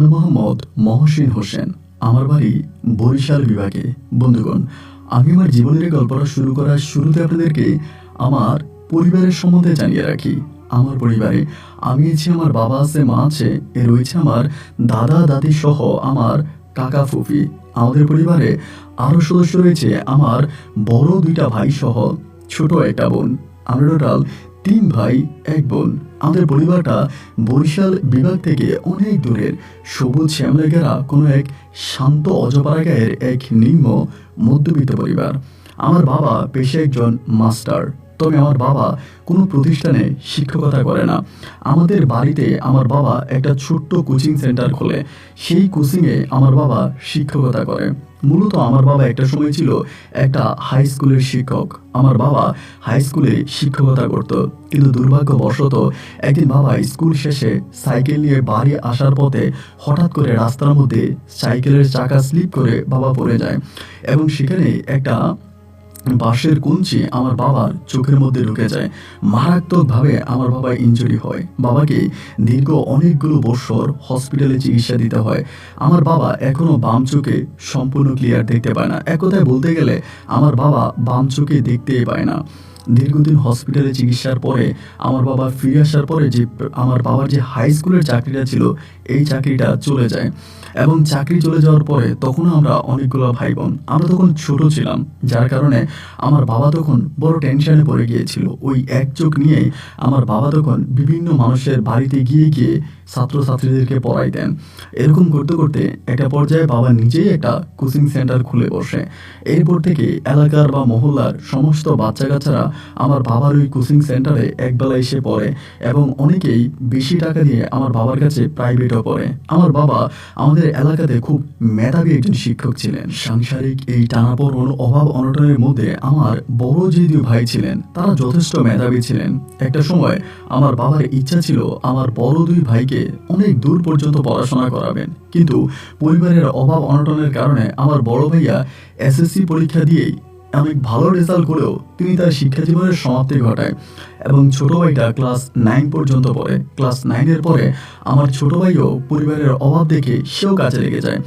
আমি মোহাম্মদ মহসিন হোসেন। আমার বাড়ি বরিশাল বিভাগে। বন্ধুগণ, আমি আমার জীবনের এই গল্পটা শুরু করার শুরুতে আপনাদেরকে আমার পরিবারের সম্বন্ধে জানিয়ে রাখি। আমার পরিবারে আমি আছি, আমার বাবা আছে, মা আছে, রয়েছে আমার দাদা দাদি সহ আমার কাকা ফুফি। আমাদের পরিবারে আরও সদস্য রয়েছে আমার বড় দুইটা ভাই সহ ছোট একটা বোন। আমরা টোটাল 3 ভাই 1 বোন। আমাদের পরিবারটা বরিশাল বিভাগ থেকে অনেক দূরের সবুজ শ্যামলে ঘেরা কোনো এক শান্ত অজপাড়া গায়ের এক নিম্ন মধ্যবিত্ত পরিবার। আমার বাবা পেশায় একজন মাস্টার, তবে আমার বাবা কোনো প্রতিষ্ঠানে শিক্ষকতা করে না। আমাদের বাড়িতে আমার বাবা একটা ছোট্ট কোচিং সেন্টার খোলে, সেই কোচিংয়ে আমার বাবা শিক্ষকতা করে। মূলত আমার বাবা একটা সময় ছিল একটা হাই স্কুলের শিক্ষক। আমার বাবা হাই স্কুলে শিক্ষকতা করত, কিন্তু দুর্ভাগ্যবশত একদিন বাবা স্কুল শেষে সাইকেল নিয়ে বাড়ি আসার পথে হঠাৎ করে রাস্তার মধ্যে সাইকেলের চাকা স্লিপ করে বাবা পড়ে যায় এবং সেখানে একটা বাঁশের কঞ্চি আমার বাবার চোখের মধ্যে ঢুকে যায়। মারাত্মকভাবে আমার বাবা ইনজুরি হয়। বাবাকে দীর্ঘ অনেকগুলো বছর হসপিটালে চিকিৎসা দিতে হয়। আমার বাবা এখনো বাম চোখে সম্পূর্ণ ক্লিয়ার দেখতে পায় না। এক কথায় বলতে গেলে আমার বাবা বাম চোখে দেখতেই পায় না। দীর্ঘদিন হসপিটালে চিকিৎসার পরে আমার বাবা ফিরে আসার পরে যে আমার বাবার যে হাই স্কুলের চাকরিটা ছিল, এই চাকরিটা চলে যায় এবং চাকরি চলে যাওয়ার পরে তখনও আমরা অনেকগুলো ভাই বোন, আমরা তখন ছোট ছিলাম, যার কারণে আমার বাবা তখন বড় টেনশনে পড়ে গিয়েছিল। ওই এক চোখ নিয়েই আমার বাবা তখন বিভিন্ন মানুষের বাড়িতে গিয়ে গিয়ে ছাত্রছাত্রীদেরকে পড়াইতেন। এরকম করতে করতে একটা পর্যায়ে বাবা নিজেই একটা কোচিং সেন্টার খুলে বসে। এরপর থেকে এলাকার বা মহল্লার সমস্ত বাচ্চা কাচ্চারা আমার বাবার ওই কোচিং সেন্টারে একবেলা এসে পড়ে এবং অনেকেই বেশি টাকা দিয়ে আমার বাবার কাছে প্রাইভেটও পড়ে। আমার বাবা আমাদের এলাকাতে খুব মেধাবী একজন শিক্ষক ছিলেন। সাংসারিক এই টানাপোড়েন অভাব অনটনের মধ্যে আমার বড় যে 2 ভাই ছিলেন তারা যথেষ্ট মেধাবী ছিলেন। একটা সময় আমার বাবার ইচ্ছা ছিল আমার বড় 2 ভাইকে অনেক দূর পর্যন্ত পড়াশোনা করাবেন, কিন্তু পরিবারের অভাব অনটনের কারণে আমার বড় ভাইয়া এসএসসি পরীক্ষা দিয়েই অনেক ভালো রেজাল্ট করেও তিনি তার শিক্ষা জীবনের সমাপ্তি ঘটায় এবং ছোট ভাইটা ক্লাস 9 পর্যন্ত পড়ে। ক্লাস 9-এর পরে আমার ছোট ভাইও পরিবারের অভাব দেখে সেও কাজে লেগে যায়।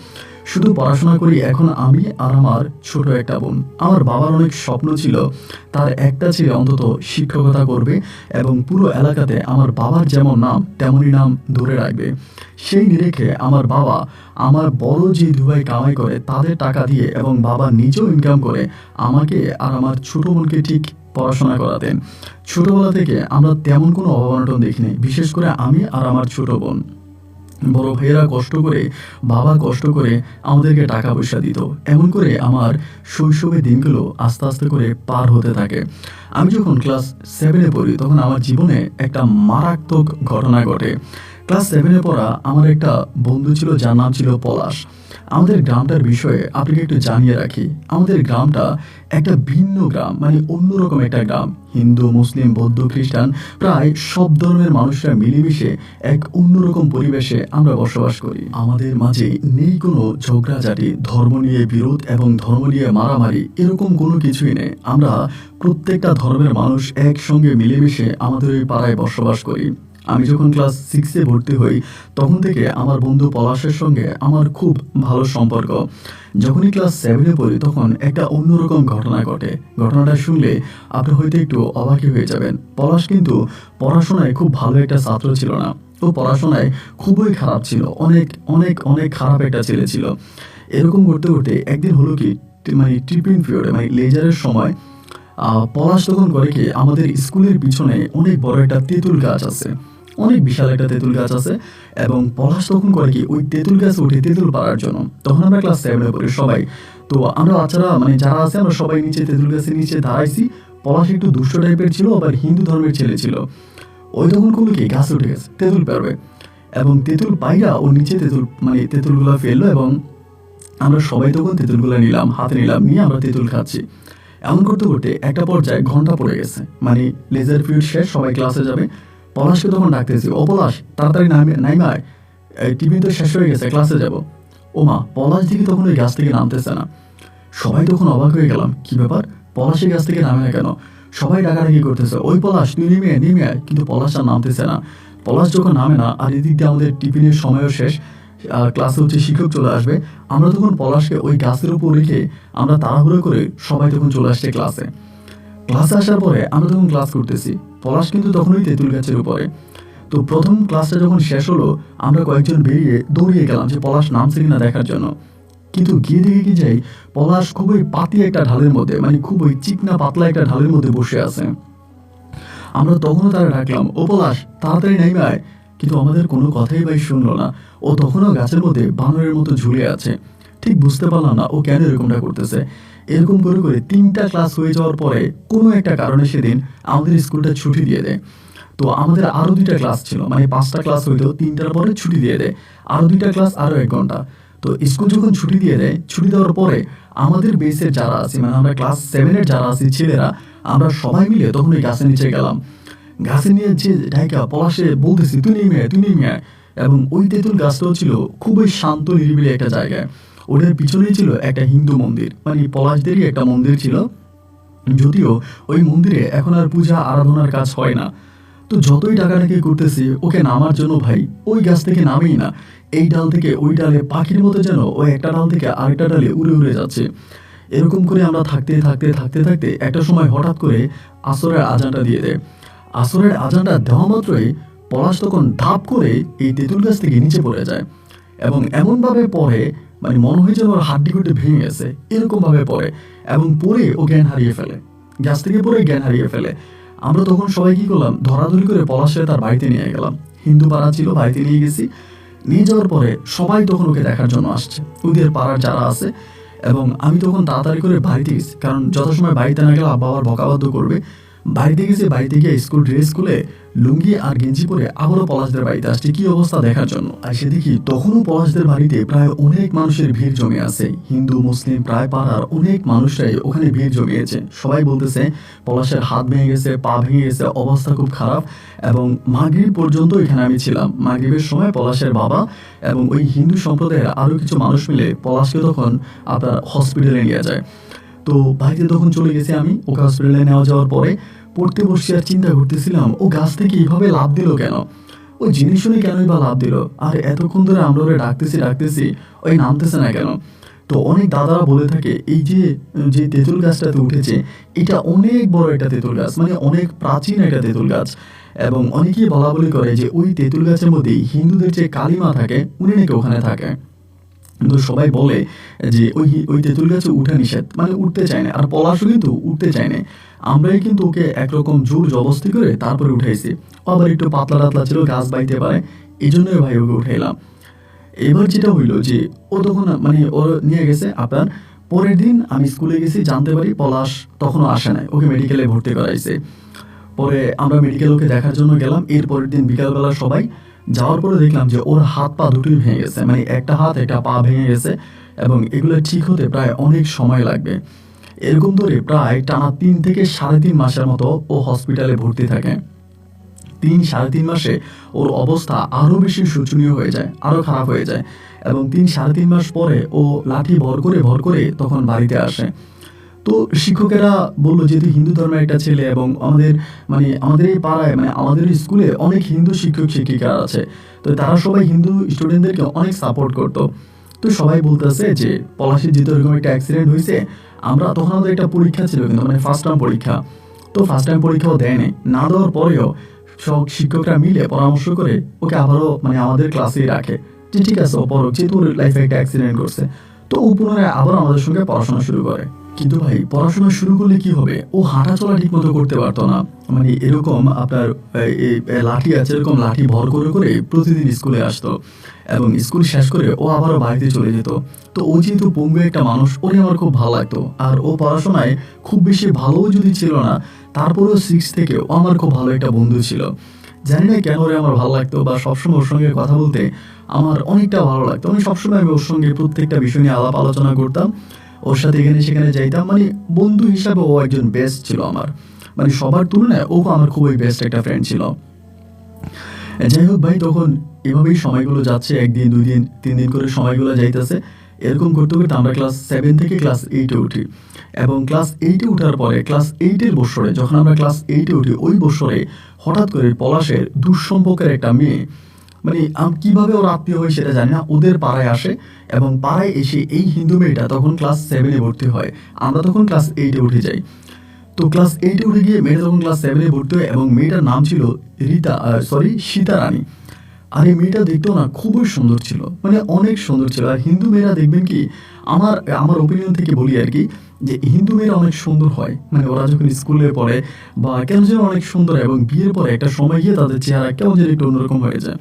শুধু পড়াশোনা করি এখন আমি আর আমার ছোট একটা বোন। আমার বাবার অনেক স্বপ্ন ছিল, তার একটা ছেলে অন্তত শিক্ষকতা করবে এবং পুরো এলাকাতে আমার বাবার যেমন নাম তেমনই নাম ধরে রাখবে। সেই নিরিখে আমার বাবা আমার বড় যে 2 ভাই কামাই করে তাদের টাকা দিয়ে এবং বাবা নিজেও ইনকাম করে আমাকে আর আমার ছোট বোনকে ঠিক পড়াশোনা করাতেন। ছোটবেলা থেকে আমরা তেমন কোনো অভাব অনটন দেখিনি, বিশেষ করে আমি আর আমার ছোট বোন। বড় ভাইয়েরা কষ্ট করে, বাবা কষ্ট করে আমাদেরকে টাকা পয়সা দিত। এমন করে আমার শৈশবের দিনগুলো আস্তে আস্তে করে পার হতে থাকে। আমি যখন ক্লাস 7-এ পড়ি তখন আমার জীবনে একটা মারাত্মক ঘটনা ঘটে। ক্লাস 7-এ পড়া আমার একটা বন্ধু ছিল যার নাম ছিল পলাশ। আমাদের গ্রামটার বিষয়ে আপনাকে একটু জানিয়ে রাখি। আমাদের গ্রামটা একটা ভিন্ন গ্রাম, মানে অন্যরকম একটা গ্রাম। হিন্দু, মুসলিম, বৌদ্ধ, খ্রিস্টান প্রায় সব ধর্মের মানুষরা মিলেমিশে এক অন্যরকম পরিবেশে আমরা বসবাস করি। আমাদের মাঝে নেই কোনো ঝগড়াঝাটি, ধর্ম নিয়ে বিরোধ এবং ধর্ম নিয়ে মারামারি, এরকম কোনো কিছুই নেই। আমরা প্রত্যেকটা ধর্মের মানুষ একসঙ্গে মিলেমিশে আমাদের ওই পাড়ায় বসবাস করি। আমি যখন ক্লাস 6-এ ভর্তি হই তখন থেকে আমার বন্ধু পলাশের সঙ্গে আমার খুব ভালো সম্পর্ক। যখনই ক্লাস 7-এ পড়ি তখন একটা অন্যরকম ঘটনা ঘটে। ঘটনাটা শুনলে আপনি হয়তো একটু অবাকই হয়ে যাবেন। পলাশ কিন্তু পড়াশোনায় খুব ভালো একটা ছাত্র ছিল না, ও পড়াশোনায় খুবই খারাপ ছিল, অনেক অনেক অনেক খারাপ একটা ছেলে ছিল। এরকম করতে করতে একদিন হলো কি, মানে টিফিন পিরিয়ডে, মানে লেজারের সময় পলাশ তখন করে কি, আমাদের স্কুলের পিছনে অনেক বড় একটা তেঁতুল গাছ আছে, অনেক বিশাল একটা তেঁতুল গাছ আছে এবং পলাশ তখন করে কি ওই তেঁতুল গাছ উঠে তেঁতুল পাড়ার জন্য। তখন আমরা ক্লাস 7-এ পড়ি সবাই, তো আমরা বাচ্চারা মানে যারা আছে আমরা সবাই নিচে তেঁতুল গাছের নিচে দাঁড়াইছি। পলাশ একটু দুষ্ট টাইপের ছিল, আবার হিন্দু ধর্মের ছেলে ছিল। ওই তখন করলো কি, গাছ উঠে গেছে, তেঁতুল পারবে এবং তেঁতুল পাইরা ও নিচে তেঁতুলগুলো ফেললো এবং আমরা সবাই তখন তেঁতুলগুলো নিলাম, হাতে নিলাম, নিয়ে আমরা তেঁতুল খাচ্ছি। এমন করতে করতে একটা পর্যায়ে ঘন্টা পড়ে গেছে, মানে লেজার পিরিয়ড শেষ, সবাই ক্লাসে যাবে। পলাশকে তখন ডাকতেছি, ও পলাশ তাড়াতাড়ি নাইমায়, টিফিন তো শেষ হয়ে গেছে, ক্লাসে যাব। ও মা, পলাশ দেখি তখন ওই গাছ থেকে নামতেছে না। সবাই তখন অবাক হয়ে গেলাম, কি ব্যাপার, পলাশের গাছ থেকে নামে না কেন? সবাই ডাকাডাকি করতেছে, ওই পলাশ তুই নেমে আয়, কিন্তু পলাশ আর নামতেছে না। পলাশ যখন নামে না আর এদিক দিয়ে আমাদের টিফিনের সময়ও শেষ, ক্লাসে হচ্ছে শিক্ষক চলে আসবে, আমরা তখন পলাশকে ওই গাছের উপর রেখে আমরা তাড়াহুড়ো করে সবাই তখন চলে আসছে ক্লাসে। ক্লাসে আসার পরে আমরা তখন ক্লাস করতেছি, পলাশ কিন্তু তখনই তেঁতুল গাছের উপরে। তো প্রথম ক্লাসটা যখন শেষ হলো, আমরা কয়েকজন বেরিয়ে দৌড়িয়ে গেলাম যে পলাশ নামছে কিনা দেখার জন্য। কিন্তু গিয়ে দেখে কি যাই, পলাশ খুবই পাতি একটা ঢালের মধ্যে, মানে খুবই চিকনা পাতলা একটা ঢালের মধ্যে বসে আছে। আমরা তখনও তারা ডাকলাম, ও পলাশ তাড়াতাড়ি নাইমে আয়, কিন্তু আমাদের কোনো কথাই ভাই শুনলো না। ও তখনও গাছের মধ্যে বানরের মতো ঝুলে আছে। ঠিক বুঝতে পারলাম না ও কেন এরকমটা করতেছে। এরকম করে করে 3টা ক্লাস হয়ে যাওয়ার পরে কোনো একটা কারণে সেদিন আমাদের স্কুলটা ছুটি দিয়ে দেয়। তো আমাদের আরো 2টা ক্লাস ছিল, মানে 5টা ক্লাস হইতো, 3টার পরে ছুটি দিয়ে দেয়, আরো 2টা ক্লাস আরো 1 ঘন্টা। তো স্কুল যখন ছুটি দিয়ে দেয়, ছুটি দেওয়ার পরে আমাদের বেসের যারা আছি, মানে আমরা ক্লাস 7-এর যারা আছি ছেলেরা, আমরা সবাই মিলে তখন ওই গাছের নিচে গেলাম। গাছে নিয়ে যে ঢাইকা পলাশে বলতেছি, তুই নেমে আয়, তুই নেমে আয়। এবং ওই তেঁতুল গাছটাও ছিল খুবই শান্ত নিরিবিলি একটা জায়গায়। ওটার পিছনেই ছিল একটা হিন্দু মন্দির, মানে পলাশদেরই একটা মন্দির ছিল, যদিও ওই মন্দিরে এখন আর পূজা আরাধনার কাজ হয় না। তো যতই ডাকাডাকি করতেছি ওকে নামার জন্য, ভাই ওই গাছ থেকে নামেই না। এই ডাল থেকে ওই ডালে পাখির মতো যেন ওই একটা ডাল থেকে আরেকটা ডালে উড়ে উড়ে যাচ্ছে। এরকম করে আমরা থাকতে থাকতে থাকতে থাকতে একটা সময় হঠাৎ করে আসরের আজানটা দিয়ে দেয়। আসরের আজানটা দেওয়া মাত্রই পলাশ তখন ধাপ করে এই তেঁতুল গাছ থেকে নিচে পড়ে যায়, এবং এমনভাবে পড়ে মানে মনে হয় যেন ওর হাড্ডি গুড্ডি ভেঙে গেছে, এরকম ভাবে পড়ে এবং পড়ে ও জ্ঞান হারিয়ে ফেলে, গাছ থেকে পড়ে জ্ঞান হারিয়ে ফেলে। আমরা তখন সবাই কি করলাম, ধরাধরি করে পলাশে তার বাড়িতে নিয়ে গেলাম। হিন্দু পাড়া ছিল, বাড়িতে নিয়ে গেছি। নিয়ে যাওয়ার পরে সবাই তখন ওকে দেখার জন্য আসছে, ওদের পাড়ার যারা আছে। এবং আমি তখন তাড়াতাড়ি করে বাড়িতে গেছি, কারণ যথাসময় বাড়িতে না গেলে আব্বা আবার বকাবাধ্য করবে। বাড়িতে গেছি, বাড়িতে গিয়ে স্কুল ড্রেস খুলে লুঙ্গি আর গেঞ্জি পরে আবারও পলাশদের বাড়িতে আসছে কি অবস্থা দেখার জন্য। আর সে দেখি তখনও পলাশদের বাড়িতে প্রায় অনেক মানুষের ভিড় জমে আছে, হিন্দু মুসলিম প্রায় পাড়ার অনেক মানুষরাই ওখানে ভিড় জমিয়েছে। সবাই বলতেছে পলাশের হাত ভেঙে গেছে, পা ভেঙে গেছে, অবস্থা খুব খারাপ। এবং মাগরিব পর্যন্ত এখানে আমি ছিলাম। মাগরিবের সময় পলাশের বাবা এবং ওই হিন্দু সম্প্রদায়ের আরও কিছু মানুষ মিলে পলাশকে তখন আপনার হসপিটালে নিয়ে যায়। তো বাড়িতে তখন চলে গেছি আমি। ওকে হসপিটালে নেওয়া যাওয়ার পরে পড়তে বসে আর চিন্তা করতেছিলাম, ও গাছ থেকে এইভাবে লাফ দিল কেন, ওই জিনিস শুনে কেনই বা লাফ দিল, আর এতক্ষণ ধরে আমরা ওরে ডাকতেছি ওই নামতেছে না কেন। তো অনেক দাদারা বলে থাকে এই যে যে তেঁতুল গাছটাতে উঠেছে এটা অনেক বড় একটা তেঁতুল গাছ, মানে অনেক প্রাচীন একটা তেঁতুল গাছ। এবং অনেকেই বলা বলি করে যে ওই তেঁতুল গাছের মধ্যেই হিন্দুদের যে কালিমা থাকে উনি নাকি ওখানে থাকে। কিন্তু সবাই বলে যে ওই তেঁতুল গাছে উঠা নিষেধ, মানে উঠতে চায় না। আর পলাশও কিন্তু উঠতে চায় না, আমরাই কিন্তু ওকে একরকম জোর জবস্তি করে তারপরে উঠাইছি। আবার একটু পাতলা টাতলা ছিল, গাছ বাইতে পারে, এই জন্যই ভাই ওকে উঠাইলাম। এবার যেটা হইলো যে ও তখন মানে ওর নিয়ে গেছে আপনার। পরের দিন আমি স্কুলে গেছি, জানতে পারি পলাশ তখনও আসে নাই, ওকে মেডিকেলে ভর্তি করাইছে। পরে আমরা মেডিকেল ওকে দেখার জন্য গেলাম। এর পরের দিন বিকালবেলা সবাই যাওয়ার পরে দেখলাম যে ওর হাত পা দুটোই ভেঙে গেছে, মানে একটা হাত একটা পা ভেঙে গেছে, এবং এগুলো ঠিক হতে প্রায় অনেক সময় লাগবে। এরকম ধরে প্রায় টানা 3 থেকে 3.5 মাসের মতো ও হসপিটালে ভর্তি থাকে। 3-3.5 মাসে ওর অবস্থা আরও বেশি শোচনীয় হয়ে যায়, আরও খারাপ হয়ে যায়। এবং 3-3.5 মাস পরে ও লাঠি ভর করে তখন বাড়িতে আসে। তো শিক্ষকেরা বললো যেহেতু হিন্দু ধর্মের একটা ছেলে, এবং আমাদের এই পাড়ায় মানে আমাদের স্কুলে অনেক হিন্দু শিক্ষক শিক্ষিকা আছে, তো তারা সবাই হিন্দু স্টুডেন্টদেরকে অনেক সাপোর্ট করতো। তো সবাই বলতেছে যে পলাশির যেহেতু এরকম একটা অ্যাক্সিডেন্ট হয়েছে, আমরা তখন আমাদের একটা পরীক্ষা ছিল কিন্তু মানে ফার্স্ট টার্ম পরীক্ষা, তো ফার্স্ট টার্ম পরীক্ষাও দেয়নি। না দেওয়ার পরেও সব শিক্ষকরা মিলে পরামর্শ করে ওকে আবারও মানে আমাদের ক্লাসেই রাখে যে ঠিক আছে ও পড়ো, যেহেতু ওর লাইফে একটা অ্যাক্সিডেন্ট করছে। তো ও পুনরায় আবার আমাদের সঙ্গে পড়াশোনা শুরু করে। কিন্তু ভাই পড়াশোনা শুরু করলে কি হবে, ও হাঁটা চলা ঠিক মতো করতে পারতো না। মানে এরকম আপনার লাঠি আছে, এরকম লাঠি ভর করে প্রতিদিন স্কুলে আসতো, এবং স্কুল শেষ করে ও আবারও বাড়িতে চলে যেত। তো ও যেহেতু পঙ্গু একটা মানুষ, ওরে আমার খুব ভালো লাগতো। আর ও পড়াশোনায় খুব বেশি ভালোও যদি ছিল না, তারপরেও 6 থেকে ও আমার খুব ভালো একটা বন্ধু ছিল। জানি না কেন ওরে আমার ভালো লাগতো, বা সবসময় ওর সঙ্গে কথা বলতে আমার অনেকটা ভালো লাগতো। আমি সবসময় ওর সঙ্গে প্রত্যেকটা বিষয় নিয়ে আলাপ আলোচনা করতাম, ওর সাথে এখানে সেখানে যাইতাম। মানে বন্ধু হিসাবে ও একজন বেস্ট ছিল আমার, মানে সবার তুলনায় ও আমার খুবই বেস্ট একটা ফ্রেন্ড ছিল। যাই হোক ভাই, তখন এভাবেই সময়গুলো যাচ্ছে, 1 দিন 2 দিন 3 দিন করে সময়গুলো যাইতেছে। এরকম করতে করতে আমরা ক্লাস 7 থেকে ক্লাস 8-এ উঠি, এবং ক্লাস 8-এ উঠার পরে ক্লাস 8-এর বছরে যখন আমরা ক্লাস 8-এ উঠি, ওই বছরে হঠাৎ করে পলাশের দুঃসম্পর্কের একটা মেয়ে মানে কিভাবে ওর আত্মীয় হয় সেটা জানি না, ওদের পাড়ায় আসে এবং পাড়ায় এসে এই হিন্দু মেয়েটা তখন ক্লাস 7-এ ভর্তি হয়, আমরা তখন ক্লাস 8-এ উঠে যাই। তো ক্লাস 8-এ উঠে গিয়ে মেয়েটা তখন ক্লাস 7-এ ভর্তি হয় এবং মেয়েটার নাম ছিল সীতা রানী। আর এই মেয়েটা দেখতেও না খুবই সুন্দর ছিল, মানে অনেক সুন্দর ছিল। আর হিন্দু মেয়েরা দেখবেন কি, আমার আমার ওপিনিয়ন থেকে বলি আর কি, যে হিন্দু মেয়েরা অনেক সুন্দর হয়, মানে ওরা যখন স্কুলে পড়ে বা কেন যেন অনেক সুন্দর, এবং বিয়ের পরে একটা সময় গিয়ে তাদের চেহারা কেমন যেন একটু অন্যরকম হয়ে যায়।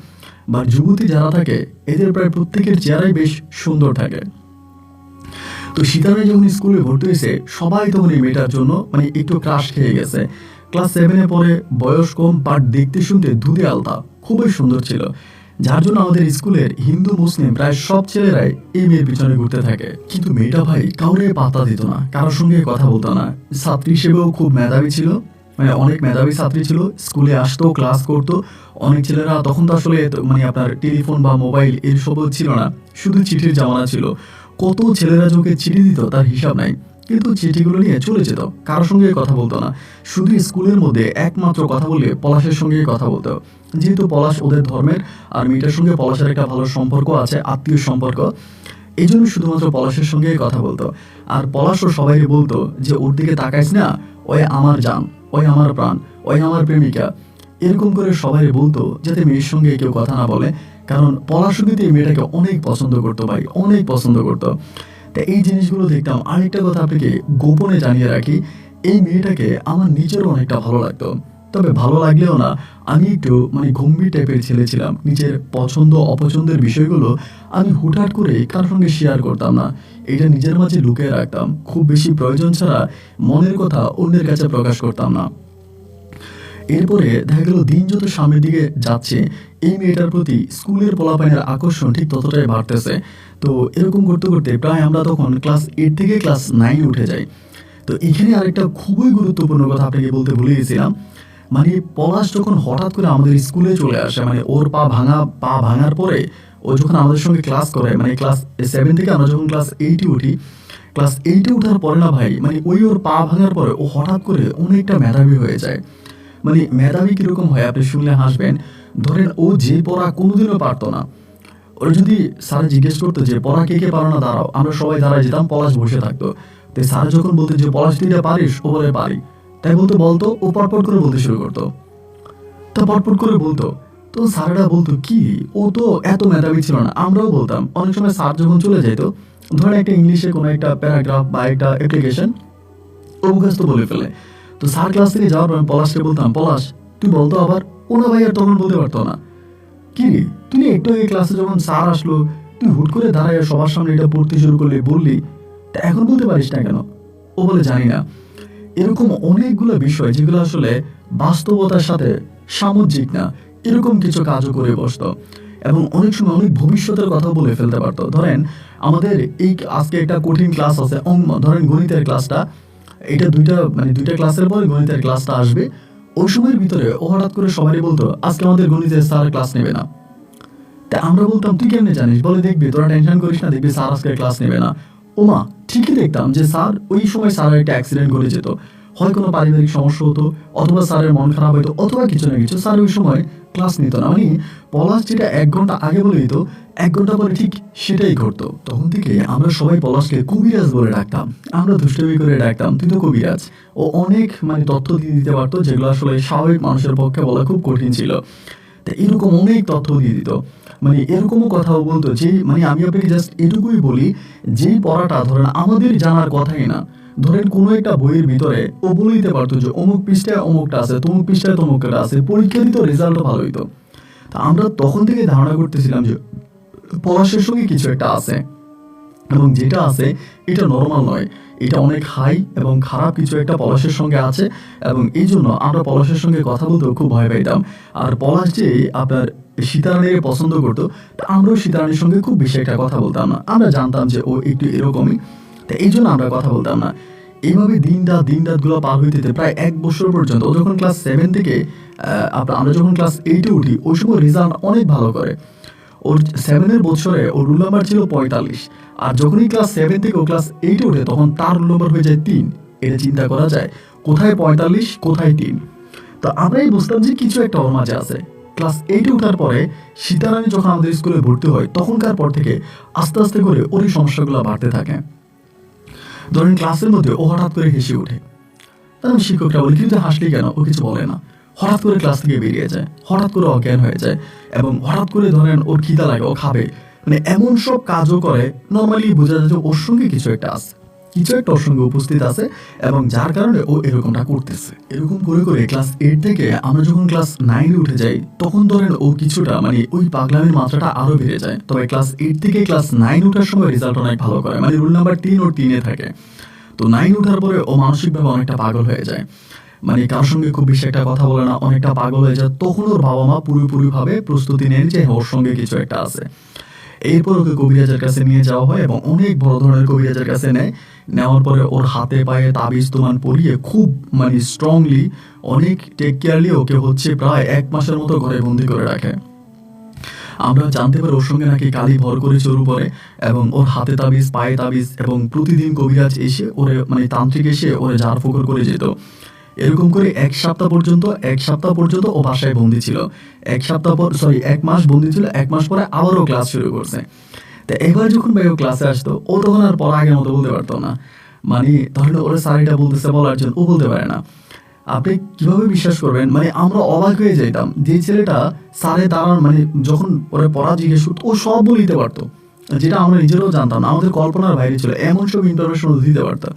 বা যুবতী যারা থাকে এদের প্রায় প্রত্যেকের চেহারাই বেশ সুন্দর থাকে। তো সীতারানী যখন স্কুলে ভর্তি হয়েছে, সবাই তখন এই মেয়েটার জন্য মানে একটু ক্রাশ খেয়ে গেছে। ক্লাস 7-এ পরে, বয়স কম, বাট দেখতে শুনতে দুধে আলতা, খুবই সুন্দর ছিল। যার জন্য আমাদের স্কুলের হিন্দু মুসলিম প্রায় সব ছেলেরাই এই মেয়ের পিছনে ঘুরতে থাকে। কিন্তু মেয়েটা ভাই কাউরে পাত্তা দিত না, কারোর সঙ্গে কথা বলতো না। ছাত্রী হিসেবেও খুব মেধাবী ছিল, মানে অনেক মেধাবী ছাত্রী ছিল। স্কুলে আসতো, ক্লাস করতো। অনেক ছেলেরা তখন তো আসলে মানে আপনার টেলিফোন বা মোবাইল এসবও ছিল না, শুধু চিঠির জামানা ছিল। কত ছেলেরা যোগে চিঠি দিত তার হিসাব নাই, কিন্তু চিঠিগুলো নিয়ে চলে যেত, কারোর সঙ্গে কথা বলতো না। শুধু স্কুলের মধ্যে একমাত্র কথা বললে পলাশের সঙ্গে কথা বলতো, যেহেতু পলাশ ওদের ধর্মের, আর মেয়েটার সঙ্গে পলাশের একটা ভালো সম্পর্ক আছে, আত্মীয় সম্পর্ক, এই জন্য শুধুমাত্র পলাশের সঙ্গে কথা বলতো। আর পলাশও সবাইকে বলতো যে ওর দিকে তাকাইস না, ওই আমার জান, ওই আমার প্রাণ, ওই আমার প্রেমিকা, এরকম করে সবাই বলতো যাতে মেয়ের সঙ্গে কেউ কথা না বলে। কারণ পলাশও কিন্তু এই মেয়েটাকে অনেক পছন্দ করতো ভাই, অনেক পছন্দ করতো। তা এই জিনিসগুলো দেখতাম। আরেকটা কথা আপনাকে গোপনে জানিয়ে রাখি, এই মেয়েটাকে আমার নিজেরও অনেকটা ভালো লাগতো। তবে ভালো লাগলেও না, আমি একটু মানে গম্ভীর টাইপের ছেলে ছিলাম। নিজের পছন্দ অপছন্দের বিষয়গুলো আমি হুটহাট করে কারোর সঙ্গে শেয়ার করতাম না, এটা নিজের মাঝে লুকিয়ে রাখতাম। খুব বেশি প্রয়োজন ছাড়া মনের কথা অন্যের কাছে প্রকাশ করতাম না। এরপরে দেখা গেল দিন যত সামনের দিকে যাচ্ছে, এই মেয়েটার প্রতি স্কুলের পোলাপাইনের আকর্ষণ ঠিক ততটাই বাড়তেছে। তো এরকম করতে করতে প্রায় আমরা তখন ক্লাস 8 থেকে ক্লাস 9 উঠে যাই। তো এখানে আরেকটা খুবই গুরুত্বপূর্ণ কথা আপনাকে বলতে ভুলে গেছিলাম। মানে পলাশ যখন হঠাৎ করে আমাদের স্কুলে চলে আসে, মানে ওর পা ভাঙার পরে ও যখন আমাদের সঙ্গে ক্লাস করে, মানে ক্লাস 7 থেকে আমরা যখন ক্লাস 8-এ উঠি, ক্লাস 8-এ ওঠার পরে না ভাই, মানে ওর পা ভাঙার পরে ও হঠাৎ করে অনেকটা মেধাবী হয়ে যায়। মানে মেধাবী কিরকম হয় আপনি শুনলে হাসবেন। ধরেন ও যে পড়া কোনোদিনও পারতো না, ওর যদি স্যার জিজ্ঞেস করতো যে পড়া কে কে পারো না দাঁড়াও, আমরা সবাই দাঁড়ায় যেতাম, পলাশ বসে থাকতো। তো স্যার যখন বলতো যে পলাশ তুই এটা পারিস, ও বলে পারি, তাই বলতো ও পটপট করে বলতে শুরু করতো। তা পটপট করে বলতো, তো স্যারেরা বলতো কি ও তো এত মেধাবী ছিল না। আমরাও বলতাম, অনেক সময় স্যার যখন চলে যেত, ধরেন একটা ইংলিশে কোনো একটা প্যারাগ্রাফ বা একটা অ্যাপ্লিকেশন ও মুখস্থ বলে ফেলে, তো স্যার ক্লাস থেকে যাওয়ার পর পলাশকে বলতাম, পলাশ তুই বলতো আবার। ওনা ভাই আর তখন বলতে পারতো না। কি রে তুই একটু আগে ক্লাসে যখন স্যার আসলো তুই হুট করে দাঁড়ায় সবার সামনে এটা পড়তে শুরু করলে, বললি, তা এখন বলতে পারিস না কেন? ও বলে জানি না। এরকম অনেকগুলো বিষয় যেগুলো আসলে বাস্তবতার সাথে সামঞ্জিক না, এরকম কিছু কাজও করে বসতো। এবং অনেক সময় অনেক ভবিষ্যতের কথা বলে ফেলতে পারতো। ধরেন আমাদের এই আজকে একটা কঠিন ক্লাস আছে, ধরেন গণিতের ক্লাসটা, এটা দুইটা ক্লাসের পরে গণিতের ক্লাসটা আসবে। ওই সময়ের ভিতরে ও হঠাৎ করে সবাই বলতো আজকে আমাদের গণিতের স্যার ক্লাস নেবে না। তা আমরা বলতাম তুই কেমনে জানিস? বলে দেখবি, তোরা টেনশন করিস না, দেখবি স্যার আজকে ক্লাস নেবে না। ওমা, ঠিকই দেখতাম যে স্যার ওই সময় স্যারের একটা অ্যাক্সিডেন্ট ঘটে যেত, হয় কোনো পারিবারিক সমস্যা হতো, অথবা স্যারের মন খারাপ হতো, অথবা কিছু না কিছু, স্যার ওই সময় ক্লাস নিত না। মানে পলাশ যেটা 1 ঘন্টা আগে বলে দিত, 1 ঘন্টা পরে ঠিক সেটাই ঘটতো। তখন থেকে আমরা সবাই পলাশকে কবিরাজ বলে ডাকতাম, আমরা দুষ্টুমি করে ডাকতাম তুই তো কবিরাজ। ও অনেক মানে তথ্য দিয়ে দিতে পারতো, যেগুলো আসলে স্বাভাবিক মানুষের পক্ষে বলা খুব কঠিন ছিল। তা এরকম অনেক তথ্য দিয়ে দিত। মানে এরকমও কথাও বলতো যে, মানে আমি আপনাকে জাস্ট এটুকুই বলি, যেই পড়াটা ধরেন আমাদের জানার কথাই না, ধরেন কোনো একটা বইয়ের ভিতরে ও বলে দিতে পারতো যে অমুক পৃষ্ঠায় অমুকটা আছে, তমুক পৃষ্ঠায় তমুকটা আছে, পরীক্ষা দিত, রেজাল্টও ভালো হইতো। তা আমরা তখন থেকে ধারণা করতেছিলাম যে পলাশের সঙ্গে কিছু একটা আছে, এবং যেটা আছে এটা নর্মাল নয়, এটা অনেক হাই এবং খারাপ কিছু একটা পলাশের সঙ্গে আছে। এবং এই জন্য আমরা পলাশের সঙ্গে কথা বলতেও খুব ভয় পাইতাম। আর পলাশ যে আপনার সীতারানীকে পছন্দ করতো, তা আমরাও সীতারানীর সঙ্গে খুব বেশি একটা কথা বলতাম না, আমরা জানতাম যে ও একটু এরকমই, তা এই জন্য আমরা কথা বলতাম না। এইভাবে দিন রাতগুলো পার হইতে প্রায় 1 বছর পর্যন্ত। ও যখন ক্লাস 7 থেকে আমরা যখন ক্লাস 8-এ উঠি, ওই সময় রেজাল্ট অনেক ভালো করে। ওর 7-এর বছরে ওর রুল নাম্বার ছিল 45, আর যখনই ক্লাস 7 থেকে ও ক্লাস 8-এ ওঠে তখন তার রুল নাম্বার হয়ে যায় 3। এটা চিন্তা করা যায়, কোথায় 45 কোথায় 3। তো আমরাই বুঝতাম যে কিছু একটা ওর মাঝে আছে। ক্লাস 8-এ ওঠার পরে সীতারানী যখন আমাদের স্কুলে ভর্তি হয় তখনকার পর থেকে আস্তে আস্তে করে ওর এই সমস্যাগুলো বাড়তে থাকে। ধরেন ক্লাসের মধ্যে ও হঠাৎ করে হেসে ওঠে, তার শিক্ষকরা বলে কিন্তু হাসলি কেন, ও কিছু বলে না। হঠাৎ করে ক্লাস থেকে বেরিয়ে যায়, হঠাৎ করে অজ্ঞান হয়ে যায়, এবং হঠাৎ করে ধরেন ওর খিদা লাগে, ও খাবে, মানে এমন সব কাজও করে। নর্মালি বোঝা যায় যে ওর সঙ্গে কিছু একটা আছে, কিছু একটা ওর সঙ্গে উপস্থিত আছে, এবং যার কারণে ও এরকমটা করতেছে। এরকম করে করে ক্লাস 8 থেকে আমরা যখন ক্লাস 9-এ উঠে যাই তখন ধরেন ও কিছুটা মানে ওই পাগলামির মাত্রাটা আরো বেড়ে যায়। তবে ক্লাস 8 থেকে ক্লাস 9 ওঠার সময় রেজাল্ট অনেক ভালো করে, মানে রুল নাম্বার 3 ওর 3-এ থাকে। তো 9 ওঠার পরে ও মানসিকভাবে অনেকটা পাগল হয়ে যায়, মানে কারোর সঙ্গে খুব বেশি একটা কথা বলে না, অনেকটা পাগল হয়ে যায়। তখন ওর বাবা মা পুরোপুরিভাবে প্রস্তুতি নেন যে ওর সঙ্গে কিছু একটা আছে। এরপর ওকে কবিরাজের কাছে নিয়ে যাওয়া হয় এবং অনেক বড় ধরনের কবিরাজের কাছে নেওয়ার পরে ওর হাতে পায়ে তাবিজ তুমান পরিয়ে খুব মানে স্ট্রংলি অনেক টেক কেয়ারলি ওকে হচ্ছে প্রায় 1 মাসের মতো ঘরে বন্দি করে রাখে। আমরা জানতে পারি ওর সঙ্গে নাকি কালি ভর করে চোর পরে, এবং ওর হাতে তাবিজ পায়ে তাবিজ, এবং প্রতিদিন কবিরাজ এসে ওরে মানে তান্ত্রিক এসে ওরে ঝাড় ফুঁকর করে যেত। এরকম করে 1 সপ্তাহ পর্যন্ত ও বাসায় বন্দি ছিল। 1 মাস বন্দি ছিল। 1 মাস পরে আবারও ক্লাস শুরু করছে। তো এবার যখন ভাই ও ক্লাসে আসতো ও তখন আর পড়া আগের মতো বলতে পারতো না, মানে ধরেন ওরা স্যারিটা বলতেছে বলার জন্য ও বলতে পারে না। আপনি কিভাবে বিশ্বাস করবেন, মানে আমরা অবাক হয়ে যেতাম যে ছেলেটা স্যারে দাঁড়ান মানে যখন ওরা পড়া জিজ্ঞেস করতো ও সব বলিতে পারতো, যেটা আমরা নিজেরাও জানতাম না, আমাদের কল্পনার বাইরে ছিল, এমন সব ইনফরমেশন দিতে পারতো।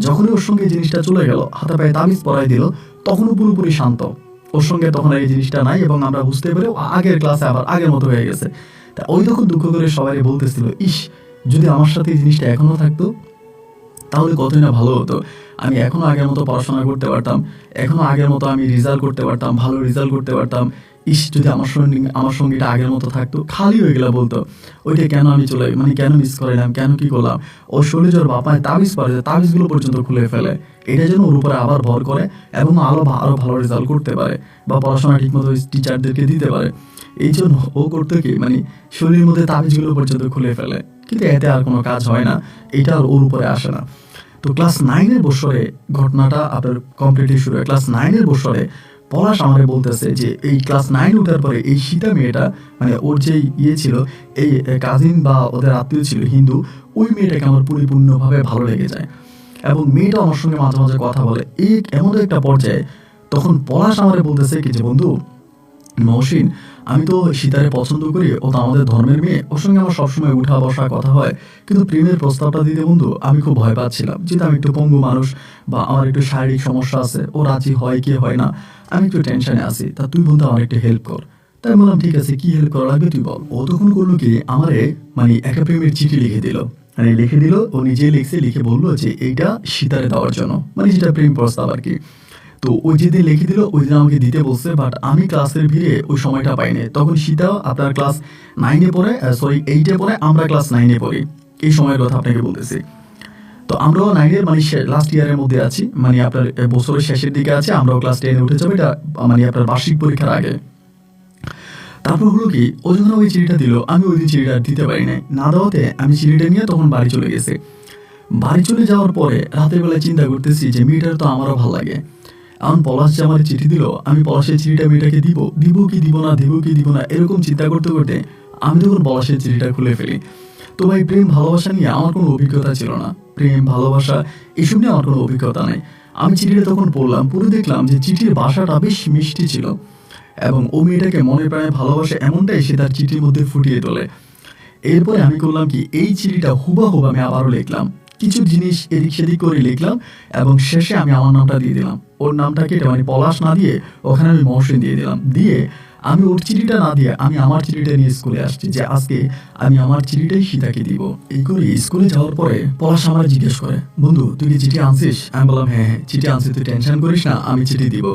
যখনই ওর সঙ্গে জিনিসটা চলে গেল, হাতে পায়ে তাবিজ পরাই দিল, তখনও পুরোপুরি শান্ত। ওর সঙ্গে তখন এই জিনিসটা নাই, এবং আমরা বুঝতে পেরে আগের ক্লাসে আবার আগের মতো হয়ে গেছে। তা ওই তখন দুঃখ করে সবাই বলতেছিল, ইস যদি আমার সাথে এই জিনিসটা এখনো থাকতো তাহলে কতই না ভালো হতো, আমি এখনো আগের মতো পড়াশোনা করতে পারতাম, এখনো আগের মতো আমি রেজাল্ট করতে পারতাম, ভালো রেজাল্ট করতে পারতাম। ইস যদি আমার সঙ্গীটা আগের মতো থাকতো। খালি হয়ে গেলা বলতো, ওইটা কেন আমি চলে মানে কেন মিস করলাম, কেন কি করলাম। ও শরীর ওর বাপায় তাবিজ পরে, তাবিজগুলো পর্যন্ত খুলে ফেলে, এটা যেন ওর উপরে আবার ভর করে এবং আরো ভালো রেজাল্ট করতে পারে বা পড়াশোনা ঠিকমতো টিচারদেরকে দিতে পারে। এই জন্য ও করতে কি মানে শরীরের মধ্যে তাবিজগুলো পর্যন্ত খুলে ফেলে, কিন্তু এতে আর কোনো কাজ হয় না, এটা আর ওর উপরে আসে না। তো ক্লাস 9-এর বছরে ঘটনাটা আপনার কমপ্লিটলি শুরু হয়। ক্লাস 9-এর বছরে পলাশ আমারে বলতেছে যে এই ক্লাস 9 ওঠার পরে এই সীতা মেয়েটা, মানে ওর যে ছিল এই কাজিন বা ওদের আত্মীয় ছিল হিন্দু, ওই মেয়েটাকে আমার পরিপূর্ণভাবে ভালো লেগে যায়, এবং মেয়েটা আমার সঙ্গে মাঝে মাঝে কথা বলে। এই এমন একটা পর্যায়ে তখন পলাশ আমারে বলতেছে কি যে বন্ধু মহসিন, আমি তো সীতারে পছন্দ করি, ও তো আমাদের ধর্মের মেয়ে, ওর সঙ্গে আমার সবসময় উঠা বসা কথা হয়, কিন্তু প্রেমের প্রস্তাবটা দিতে বন্ধু আমি খুব ভয় পাচ্ছিলাম, যেহেতু আমি একটু পঙ্গু মানুষ বা আমার একটু শারীরিক সমস্যা আছে, ও রাজি হয় কি হয় না, আমি একটু টেনশনে আছি, তা তুই বন্ধু আমার একটু হেল্প কর। তাই বললাম ঠিক আছে, কি হেল্প করা লাগবে তুই বল। ও তখন করলো কি আমারে মানে একটা প্রেমের চিঠি লিখে দিল, মানে লিখে দিল, ও নিজে লিখছে, লিখে বললো যে এইটা সীতারে দেওয়ার জন্য, মানে যেটা প্রেম প্রস্তাব আর কি। তো ওই যেদিন লিখে দিল ওই দিন আমাকে দিতে বলছে, বাট আমি ক্লাসের ভিড়ে ওই সময়টা পাইনি। তখন সীতা আপনার ক্লাস 9-এ পড়ে, 8-এ পড়ে, আমরা ক্লাস 9-এ পড়ি, এই সময়ের কথা আপনাকে বলতেছি। তো আমরাও 9-এর মানে লাস্ট ইয়ারের মধ্যে আছি, মানে আপনার বছরের শেষের দিকে আছে, আমরাও ক্লাস 10-এ উঠে যাবো, এটা মানে আপনার বার্ষিক পরীক্ষার আগে। তারপর হলো কি ও যখন ওই চিঠিটা দিল, আমি ওই দিন চিঠিটা দিতে পারি নাই, না দেওয়াতে আমি চিঠিটা নিয়ে তখন বাড়ি চলে গেছি। বাড়ি চলে যাওয়ার পরে রাতের বেলায় চিন্তা করতেছি যে মেয়েটার তো আমারও ভালো লাগে। এখন পলাশ যে আমার চিঠি দিল, আমি পলাশের চিঠিটা মেয়েটাকে দিব কি দিব না এরকম চিন্তা করতে করতে আমি তখন পলাশের চিঠিটা খুলে ফেলি। তো ভাই প্রেম ভালোবাসা নিয়ে আমার কোনো অভিজ্ঞতা ছিল না, প্রেম ভালোবাসা এসব নিয়ে আমার কোনো অভিজ্ঞতা নেই। আমি চিঠিটা তখন পড়লাম, পড়ে দেখলাম যে চিঠির ভাষাটা বেশ মিষ্টি ছিল, এবং ও মেয়েটাকে মনে প্রাণে ভালোবাসে এমনটাই সে তার চিঠির মধ্যে ফুটিয়ে তোলে। এরপরে আমি করলাম কি এই চিঠিটা হুবাহুব আমি আবারও লিখলাম, কিছু জিনিস এদিক সেদিক করে লিখলাম, এবং শেষে আমি আমার নামটা দিয়ে দিলাম। ওর নামটা কেটে মানে পলাশ না দিয়ে ওখানে আমি মহসিন দিয়ে দিলাম। দিয়ে আমি ওর চিঠিটা না দিয়ে আমি আমার চিঠিটা নিয়ে স্কুলে আসছি, যে আজকে আমি আমার চিঠিটাই সীতাকে দিব। এই করে স্কুলে যাওয়ার পরে পলাশ আমার জিজ্ঞেস করে, বন্ধু তুই কি চিঠি আনছিস? আমি বললাম হ্যাঁ চিঠি আনছি, তুই টেনশন করিস না, আমি চিঠি দিব।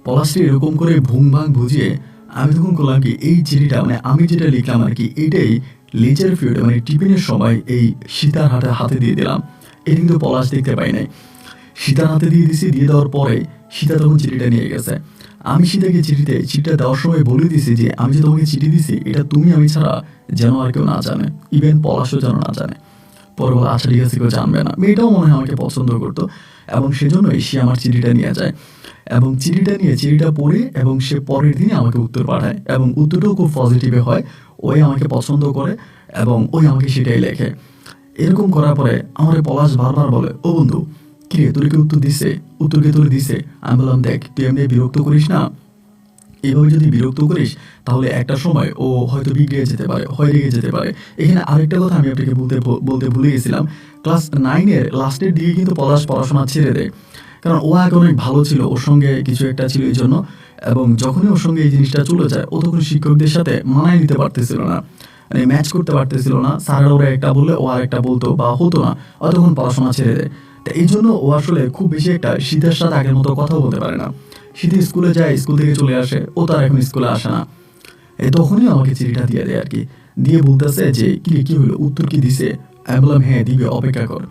পলাশটি এরকম করে ভুং ভাং বুঝিয়ে আমি তখন করলাম কি এই চিঠিটা মানে আমি যেটা লিখলাম আর কি, এটাই লেজার ফিউডে মানে টিফিনের সময় এই সীতার হাতে দিয়ে দিলাম। এটা কিন্তু পলাশ দেখতে পাই নাই, সীতার হাতে দিয়ে দিছি। দিয়ে দেওয়ার পরে সীতা তখন চিঠিটা নিয়ে গেছে। আমি সীতাকে চিঠিটা দেওয়ার সময় বলে দিছি যে আমি যে তোমাকে চিঠি দিছি এটা তুমি আমি ছাড়া যেন আর কেউ না জানে, ইভেন পলাশও যেন না জানে। পরে বলে আচ্ছা ঠিক আছে কেউ জানবে না। মেয়েটাও মনে হয় আমাকে পছন্দ করতো এবং সেজন্যই সে আমার চিঠিটা নিয়ে যায় এবং চিঠিটা পড়ে এবং সে পরের দিনে আমাকে উত্তর পাঠায় এবং উত্তরটাও খুব পজিটিভে হয়। ওই আমাকে পছন্দ করে এবং ওই আমাকে সেটাই লেখে। এরকম করার পরে আমার পলাশ বারবার বলে, ও বন্ধু কিরে তোর কি উত্তর দিছে, উত্তর কি তোর দিছে? আমি বললাম দেখ তুই এমনি বিরক্ত করিস না, এভাবে যদি বিরক্ত করিস তাহলে একটা সময় ও হয়তো বিগড়ে যেতে পারে, হয় রেগে যেতে পারে। এখানে আরেকটা কথা আমি আপনাকে বলতে ভুলে গেছিলাম, ক্লাস 9-এর লাস্টের দিকে কিন্তু পলাশ পড়াশোনা ছেড়ে দেয়, কারণ ও আগে অনেক ভালো ছিল, ওর সঙ্গে কিছু একটা ছিল এই জন্য। এবং যখনই ওর সঙ্গে এই জিনিসটা চলে যায় ও তখন শিক্ষকদের সাথে মানায় নিতে পারতেছিল না, মানে ম্যাচ করতে পারতেছিল না। স্যাররা ওরা একটা বললে ও আর একটা বলতো বা হতো না, ও তখন পড়াশোনা ছেড়ে দেয়। তো এই জন্য ও আসলে খুব বেশি একটা শীতের সাথে আগের মতো কথা বলতে পারে না। শীতে স্কুলে যায়, স্কুল থেকে চলে আসে, ও তার এখন স্কুলে আসে না। এই তখনই আমাকে চিঠিটা দিয়ে দেয় আর কি, দিয়ে বলতেছে যে কি হলো, উত্তর কি দিছে? আমি বললাম হ্যাঁ দিবে, অপেক্ষা কর।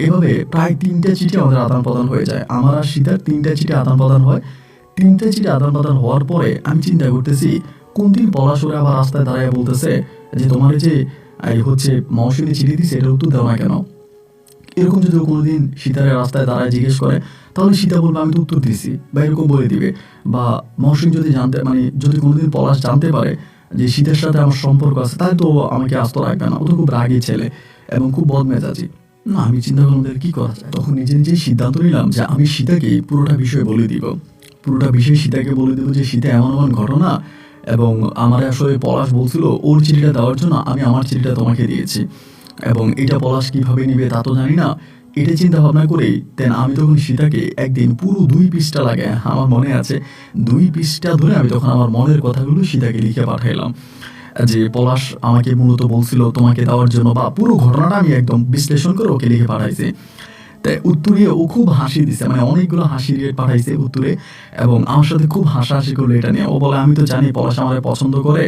এভাবে প্রায় 3টা চিঠি আমাদের আদান প্রদান হয়ে যায়, আমার আর সীতার 3টা চিঠি আদান প্রদান হয়। 3টা চিঠি আদান প্রদান হওয়ার পরে আমি চিন্তা করতেছি কোন দিন পলাশ ওরে আবার রাস্তায় দাঁড়ায় বলতেছে যে তোমার যে এই হচ্ছে মৌসুমী চিঠি দিছে এটার উত্তর দাও না কেন। এরকম যদি কোনোদিন সীতারের রাস্তায় দাঁড়ায় জিজ্ঞেস করে তাহলে সীতা বলবে আমি তো উত্তর দিছি, বা এরকম বলে দিবে। বা মৌসুমী যদি যদি কোনোদিন পলাশ জানতে পারে যে সীতার সাথে আমার সম্পর্ক আছে তাহলে তো আমাকে আস্ত রাখবে না, ও তো খুব রাগী ছেলে এবং খুব বদমেজাজি। না আমি চিন্তা করলাম কি করা যায়, তখন নিজেই সিদ্ধান্ত নিলাম যে আমি সীতাকে পুরোটা বিষয় বলে দিব, পুরোটা বিষয় সীতাকে বলে দেবো যে সীতা এমন এমন ঘটনা, এবং আমার আসলে পলাশ বলছিল ওর চিঠিটা দেওয়ার জন্য আমি আমার চিঠিটা তোমাকে দিয়েছি, এবং এটা পলাশ কিভাবে নিবে তা তো জানি না। এটা চিন্তা ভাবনা করেই দেন আমি তখন সীতাকে একদিন পুরো 2 পৃষ্ঠা লাগে, আমার মনে আছে 2 পৃষ্ঠা ধরে আমি তখন আমার মনের কথাগুলো সীতাকে লিখে পাঠাইলাম, যে পলাশ আমাকে মূলত বলছিল তোমাকে দেওয়ার জন্য, বা পুরো ঘটনাটা আমি একদম বিশ্লেষণ করে ওকে লিখে পাঠাইছি। তাই উত্তরে ও খুব হাসি দিছে, মানে অনেকগুলো হাসি রেট পাঠাইছে উত্তরে, এবং আমার সাথে খুব হাসাহাসি করলো এটা নিয়ে। ও বলে আমি তো জানি পলাশ আমাকে পছন্দ করে,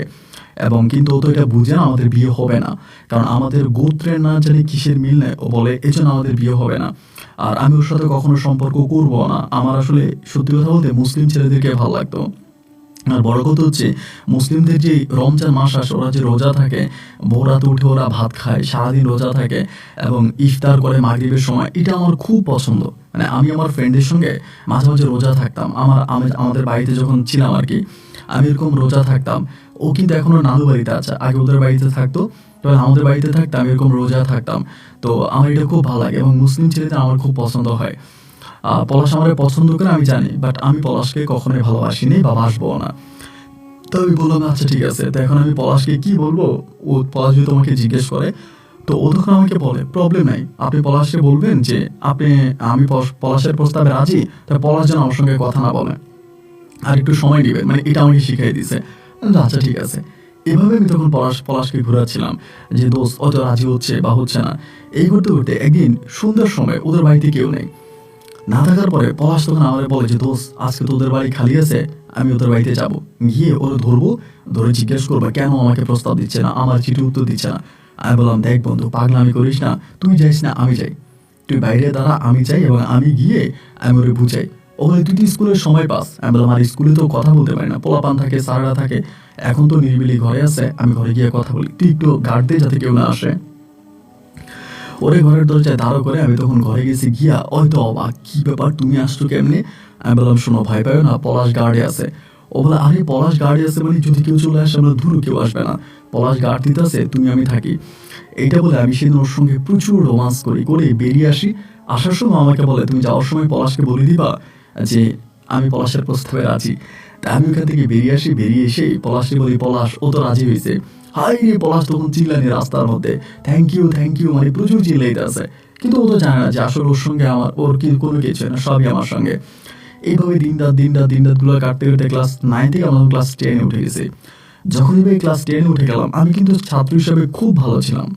এবং কিন্তু ও তো এটা বুঝে না আমাদের বিয়ে হবে না, কারণ আমাদের গোত্রের না জানি কিসের মিল নেই, ও বলে এই জন্য আমাদের বিয়ে হবে না, আর আমি ওর সাথে কখনো সম্পর্ক করবো না। আমার আসলে সত্যি কথা বলতে মুসলিম ছেলেদেরকে ভালো লাগতো। আর বড় কথা হচ্ছে মুসলিমদের যে রমজান মাস আসে ওরা যে রোজা থাকে, ভোরাতে উঠে ওরা ভাত খায়, সারাদিন রোজা থাকে এবং ইফতার করে মাগরিবের সময়, এটা আমার খুব পছন্দ। মানে আমি আমার ফ্রেন্ডের সঙ্গে মাঝে মাঝে রোজা থাকতাম, আমাদের বাড়িতে যখন ছিলাম আর কি, আমি এরকম রোজা থাকতাম। ও কিন্তু এখনো নানু বাড়িতে আছে, আগে ওদের বাড়িতে থাকতো, তবে আমাদের বাড়িতে থাকতাম, আমি এরকম রোজা থাকতাম। তো আমার এটা খুব ভালো লাগে এবং মুসলিম ছেলেদের আমার খুব পছন্দ হয়। পলাশ আমার পছন্দ করে আমি জানি, বাট আমি পলাশকে কখনোই ভালোবাসিনি বা বাসবো না। তো আমি বললাম আচ্ছা ঠিক আছে, তো এখন আমি পলাশকে কি বলবো? ও পলাশ যদি তোমাকে জিজ্ঞেস করে, তো ও তখন আমাকে বলে প্রবলেম নাই, আপনি পলাশকে বলবেন যে আমি পলাশের প্রস্তাবে রাজি, তাই পলাশ যেন আমার সঙ্গে কথা না বলে আর একটু সময় নেবেন, মানে এটা আমাকে শিখিয়ে দিছে। আচ্ছা ঠিক আছে। এভাবে আমি তখন পলাশকে ঘুরাচ্ছিলাম যে দোস্ত অত রাজি হচ্ছে বা হচ্ছে না। এই করতে করতে একদিন সন্ধ্যার সময় ওদের বাড়িতে কেউ নেই, না থাকার পরে পলাশ তখন আমাদের বলে যে দোস্ত আজকে তোদের বাড়ি খালি আছে, আমি ওদের বাড়িতে যাব, গিয়ে ওরা ধরবো, ধরে জিজ্ঞেস করবো কেন আমাকে প্রস্তাব দিচ্ছে না, আমার চিঠি উত্তর দিচ্ছে না। আমি বললাম দেখ বন্ধু পাগলামি করিস না, তুই যাইস না আমি যাই, তুই বাইরে দাঁড়া আমি যাই, এবং আমি গিয়ে আমি ওরে বুঝাই। ও বলে তুই তো স্কুলের সময় পাস। আমি বললাম আর স্কুলে তো কথা বলতে পারি না, পোলাপান থাকে, স্যাররা থাকে, এখন তো নিরিবিলি ঘরে আছে, আমি ঘরে গিয়ে কথা বলি, তুই একটু গার্ড দে যাতে কেউ না আসে। ওরে ঘরের দরজায় দাঁড়ো করে আমি তখন ঘরে গেছি, গিয়া হয়তো অবাক কি ব্যাপার তুমি আসছো কেমনে? আমি বললাম শোনো ভয় পাও না, পলাশ গার্ডে আছে। ও বলে আরে পলাশ গার্ডে আছে মানে যদি কেউ চলে আসে আমরা ধুরো কেউ আসবে না, পলাশ গার্ড দিতে আছে, তুমি আমি থাকি। এইটা বলে আমি সেদিন ওর সঙ্গে প্রচুর রোমান্স করে বেরিয়ে আসি। আসার সময় আমাকে বলে তুমি যাওয়ার সময় পলাশকে বলে দিবা যে আমি পলাশের প্রস্তাবে রাজি। তা আমি ওখান থেকে বেরিয়ে আসি, বেরিয়ে এসে পলাশকে বলি পলাশ ও তো রাজি হয়েছে। হাই রে পলাশ তখন চিল্লানি রাস্তার মধ্যে, থ্যাংক ইউ, মানে প্রচুর চিল্লাইতে আছে, কিন্তু ও তো জানে না যে আসলে ওর সঙ্গে ওর কি কোনো কিছু না, সবই আমার সঙ্গে। এইভাবে দিন রাত গুলো কাটতে কাটতে ক্লাস 9 থেকে আমরা ক্লাস 10-এ উঠে গেছি। যখনই ভাই ক্লাস 10-এ উঠে গেলাম আমি কিন্তু ছাত্র হিসাবে খুব ভালো ছিলাম,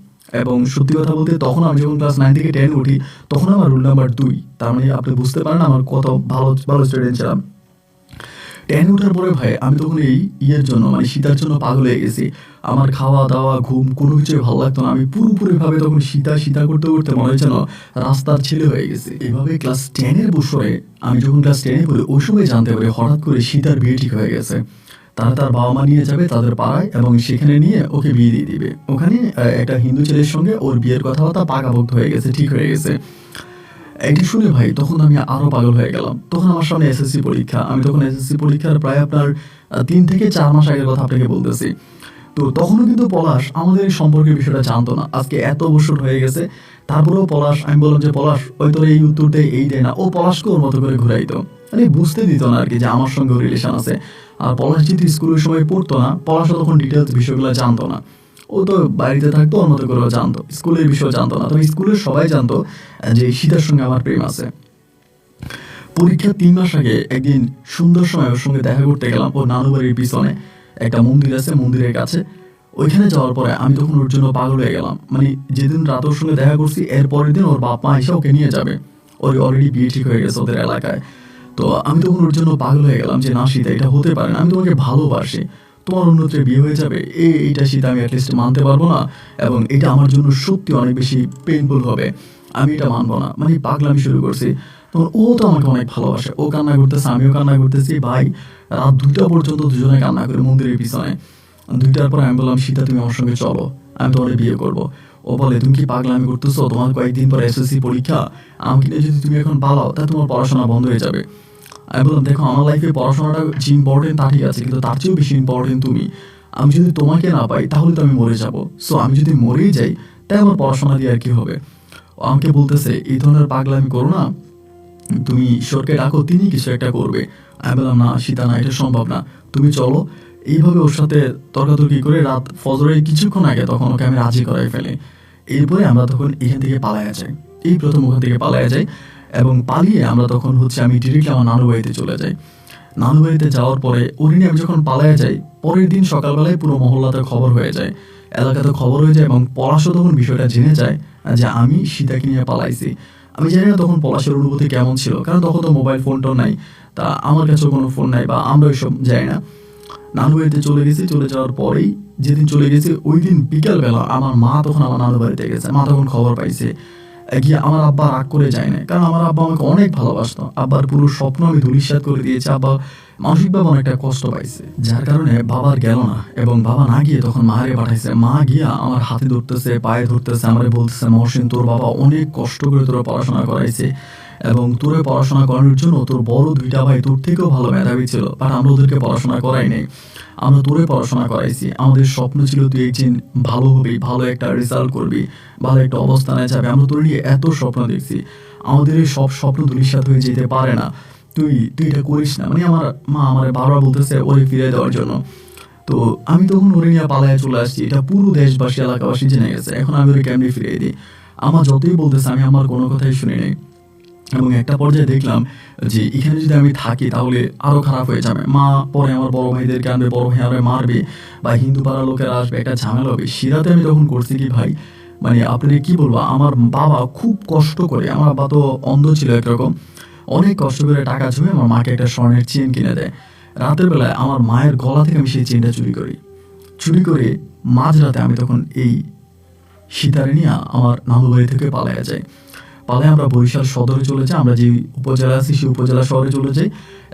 এবং সত্যি কথা বলতে তখন আমি যখন ক্লাস 9 থেকে 10 উঠি তখন আমার রোল নাম্বার 2, তার মানে আপনি বুঝতে পারেন আমার কত ভালো স্টুডেন্ট ছিলাম। 10 উঠার পরে ভাই আমি তখন এই জন্য মানে সীতার জন্য পাগল হয়ে গেছি। আমার খাওয়া দাওয়া ঘুম কোনো কিছুই ভালো লাগতো না, আমি পুরোপুরি ভাবে তখন সীতা করতে করতে মনে হচ্ছে না রাস্তার ছেলে হয়ে গেছে। এভাবে ক্লাস 10-এর বছরে আমি যখন ক্লাস 10-এ পড়ি ওই সময় জানতে পারি হঠাৎ করে সীতার বিয়ে ঠিক হয়ে গেছে। তারা তার বাবা মা নিয়ে যাবে তাদের পাড়ায় এবং সেখানে নিয়ে ওকে বিয়ে দিয়ে দিবে। ওখানে একটা হিন্দু ছেলের সঙ্গে ওর বিয়ের কথাবার্তা পাকাপোক্ত হয়ে গেছে, ঠিক হয়ে গেছে। এটি শুনে ভাই তখন আমি আরো পাগল হয়ে গেলাম। তখন আমার সামনে এসএসসি পরীক্ষা। আমি তখন এসএসসি পরীক্ষার প্রায় আপনার 3 থেকে 4 মাস আগের কথা আপনাকে বলতেছি। তো তখনও কিন্তু পলাশ আমাদের এই সম্পর্কের বিষয়টা জানতো না। আজকে এত বছর হয়ে গেছে, তারপরেও পলাশ, আমি বললাম যে পলাশ ওই তোর এই উত্তর দেয় এই দেয় না, ও পলাশকে ওর মতো করে ঘুরাইতো, মানে বুঝতে দিত না আর কি যে আমার সঙ্গে রিলেশন আছে। আর পলাশ যেহেতু স্কুলের সময় পড়তো না, পলাশও তখন ডিটেলস বিষয়গুলো জানতো না। ও তো বাড়িতে থাকতো, ওর মতো করে জানতো, স্কুলের বিষয় জানতো না। তবে স্কুলের সবাই জানতো যে সীতার সঙ্গে আমার প্রেম আছে। পরীক্ষার 3 মাস আগে একদিন সুন্দর সময় ওর সঙ্গে দেখা করতে গেলাম। ওর নানু বাড়ির পিছনে একটা মন্দির আছে, মন্দিরের কাছে। ওইখানে যাওয়ার পরে আমি তখন ওর জন্য পাগল হয়ে গেলাম। মানে যেদিন রাতে ওর সঙ্গে দেখা করছি এর পরের দিন ওর বাপ মা এসে ওকে নিয়ে যাবে, ওর অলরেডি বিয়ে ঠিক হয়ে গেছে ওদের এলাকায়। তো আমি তখন ওর জন্য পাগল হয়ে গেলাম যে না সীতা, এটা হতে পারে না, আমি তোমাকে ভালোবাসি, তোমার অন্যত্রে বিয়ে হয়ে যাবে, এইটা সীতা আমি অ্যাটলিস্ট মানতে পারবো না, এবং এটা আমার জন্য সত্যি অনেক বেশি পেইনফুল হবে, আমি এটা মানবো না। মানে পাগলামি শুরু করছি। তখন ও তো আমাকে অনেক ভালোবাসে, ও কান্না করতেছে, আমিও কান্না করতেছি। ভাই রাত 2টা পর্যন্ত দুজনে কান্না করে মন্দিরের পিছনে। 2টার পর আমি বললাম সীতা তুমি আমার সঙ্গে চলো, আমি তোমার বিয়ে করবো। ও বলে তুমি কি পাগলামি করতেছো, তোমার কয়েকদিন পর এসএসসি পরীক্ষা, আমাকে নিয়ে যদি তুমি এখন পালাও তাহলে তোমার পড়াশোনা বন্ধ হয়ে যাবে। আমি বললাম দেখো আমার লাইফে পড়াশোনাটা যে ইম্পর্টেন্ট তা ঠিক আছে, কিন্তু তার চেয়েও বেশি ইম্পর্টেন্ট তুমি। আমি যদি তোমাকে না পাই তাহলে তো আমি মরে যাব। সো আমি যদি মরেই যাই তাই আমার পড়াশোনা দিয়ে আর কি হবে। ও আমাকে বলতেছে এই ধরনের পাগলামি করো না, তুমি ঈশ্বরকে ডাকো, তিনি কিছু একটা করবে। আমি বললাম না সীতা না, এটা সম্ভব না, তুমি চলো। এইভাবে ওর সাথে তর্কাতর্কি করে রাত ফজরের কিছুক্ষণ আগে তখন ওকে আমি রাজি করাই ফেলি। এরপরে আমরা তখন এখান থেকে পালায়া যাই, এই প্রথম ওখান থেকে পালায়া যাই। এবং পালিয়ে আমরা তখন আমি ডিরেক্টলি আমার নানু বাড়িতে চলে যাই। নানু বাড়িতে যাওয়ার পরে ওরি নিয়ে আমি যখন পালায়া যাই, পরের দিন সকালবেলায় পুরো মহল্লাতে খবর হয়ে যায়, এলাকাতে খবর হয়ে যায়, এবং পলাশও তখন বিষয়টা জেনে যায় যে আমি সীতাকে নিয়ে পালাইছি। আমি জানি না তখন পলাশের অনুভূতি কেমন ছিল, কারণ তখন তো মোবাইল ফোনটাও নাই, তা আমার কাছেও কোনো ফোন নাই বা আমরা ওইসব যাই না। নানু বাড়িতে চলে গেছি, চলে যাওয়ার পরেই যেদিন চলে গেছি ওই দিন বিকালবেলা আমার মা তখন আমার নানু বাড়িতে গেছে। মা তখন খবর পাইছে, গিয়ে আমার আব্বা রাগ করে যায় না, কারণ আমার আব্বা আমাকে অনেক ভালোবাসতো। আব্বার পুরো স্বপ্ন আমি ধূলিসাৎ করে দিয়েছি। আব্বা মানসিকভাবে অনেকটা কষ্ট পাইছে, যার কারণে বাবার গেল না, এবং বাবা না গিয়ে তখন মারে পাঠাইছে। মা গিয়া আমার হাতে ধরতেছে, পায়ে ধরতেছে, আমারে বলতেছে মহসিন তোর বাবা অনেক কষ্ট করে তোরা পড়াশোনা করাইছে, এবং তোরে পড়াশোনা করানোর জন্য তোর বড় 2টা ভাই তোর থেকেও ভালো মেধাবী ছিল, বাট আমরা ওদেরকে পড়াশোনা করাই নাই, আমরা তোরে পড়াশোনা করাইছি। আমাদের স্বপ্ন ছিল তুই একদিন ভালো হবি, ভালো একটা রেজাল্ট করবি, ভালো একটা অবস্থানে যাবে, আমরা তোর নিয়ে এত স্বপ্ন দেখছি, আমাদের এই সব স্বপ্ন ধূলিসাৎ হয়ে যেতে পারে না, তুই এটা করিস না। মানে আমার মা আমার বারবার বলতেছে ওরে ফিরে দেওয়ার জন্য। তো আমি তখন ওরে নিয়ে পালায় চলে আসছি, এটা পুরো দেশবাসী এলাকাবাসী জেনে গেছে। এখন আমি ওরে কেমনি ফিরিয়ে দিই, আমার যতই বলতেছে আমি আমার কোনো কথাই শুনি নাই। এবং একটা পর্যায়ে দেখলাম যে এখানে যদি আমি থাকি তাহলে আরো খারাপ হয়ে যাবে, মা পরে আমার বড় ভাইদেরকে আনবে, বড় ভাই আরে মারবে, বা হিন্দু পাড়ার লোকেরা আসবে, একটা ঝামেলা হবে। সিরাতে আমি তখন করছি কি ভাই, মানে আপনি কি বলবো, আমার বাবা খুব কষ্ট করে, আমার বাবা তো অন্ধ ছিল একরকম, অনেক কষ্ট করে টাকা জমে আমার মাকে একটা স্বর্ণের চেন কিনে দেয়। রাতের বেলায় আমার মায়ের গলা থেকে আমি সেই চেনটা চুরি করি। চুরি করে মাঝরাতে আমি তখন এই সীতারে নিয়ে আমার নানু বাড়ি থেকে পালাইয়া যাই। পালায় আমরা বরিশাল সদরে চলে যাই, আমরা যে উপজেলা আছি সেই উপজেলা শহরে চলে যাই,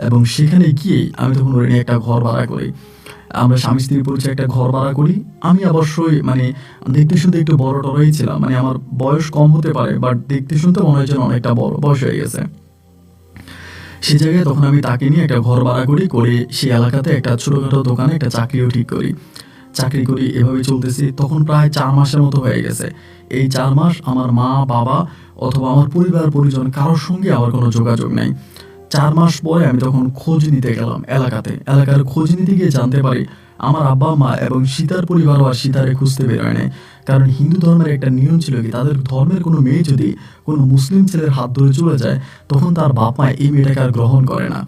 এবং সেখানে গিয়ে আমি তখন ওরে নিয়ে একটা ঘর ভাড়া করি। আমরা স্বামী স্ত্রী পরিচয় একটা ঘর ভাড়া করি। আমি অবশ্যই মানে দেখতে শুনতে একটু বড় টড়ই ছিলাম, মানে আমার বয়স কম হতে পারে, বাট দেখতে শুনতে মনে হয় যেন অনেকটা বড় বয়স হয়ে গেছে। সে জায়গায় তখন আমি তাকে নিয়ে একটা ঘর ভাড়া করি, করে সেই এলাকাতে একটা ছোটোখাটো দোকানে একটা চাকরিও ঠিক করি। চাকরি করি, এভাবে চলতেছি। তখন প্রায় 4 মাসের মতো হয়ে গেছে। এই 4 মাস আমার মা বাবা অথবা আমার পরিবার পরিজন কারোর সঙ্গে আমার কোনো যোগাযোগ নেই। 4 মাস পরে আমি তখন খোঁজ নিতে গেলাম এলাকার খোঁজ নিতে গিয়ে জানতে পারি আমার আব্বা মা এবং সীতার পরিবারও আর সীতারে খুঁজতে বেরোয় নাই। কারণ হিন্দু ধর্মের একটা নিয়ম ছিল কি, তাদের ধর্মের কোনো মেয়ে যদি কোনো মুসলিম ছেলের হাত ধরে চলে যায় তখন তার বাপ মা এই মেয়েটাকে আর গ্রহণ করে না,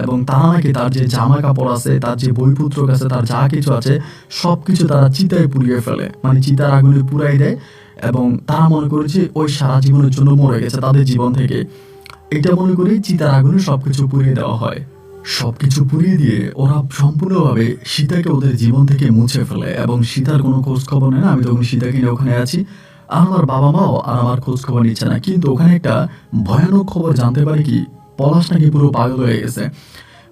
এবং তারা নাকি তার যে জামা কাপড় আছে, তার যে বইপত্র আছে, তার যা কিছু আছে সব কিছু তারা চিতায় পুড়িয়ে ফেলে, মানে চিতার আগুনে পুড়াই দেয়, এবং তারা মনে করেছে ওই সারা জীবনের জন্য মরে গেছে তাদের জীবন থেকে। এটা মনে করি চিতার আগুনে সবকিছু পুড়িয়ে দেওয়া হয়। সবকিছু পুড়িয়ে দিয়ে ওরা সম্পূর্ণভাবে সীতাকে ওদের জীবন থেকে মুছে ফেলে, এবং সীতার কোনো খোঁজ খবর নেয় না। আমি তখন সীতাকে নিয়ে ওখানে আছি, আর আমার বাবা মাও আর আমার খোঁজ খবর নিচ্ছে না। কিন্তু ওখানে একটা ভয়ানক খবর জানতে পারি কি, পলাশ নাকি পুরো পাগল হয়ে গেছে।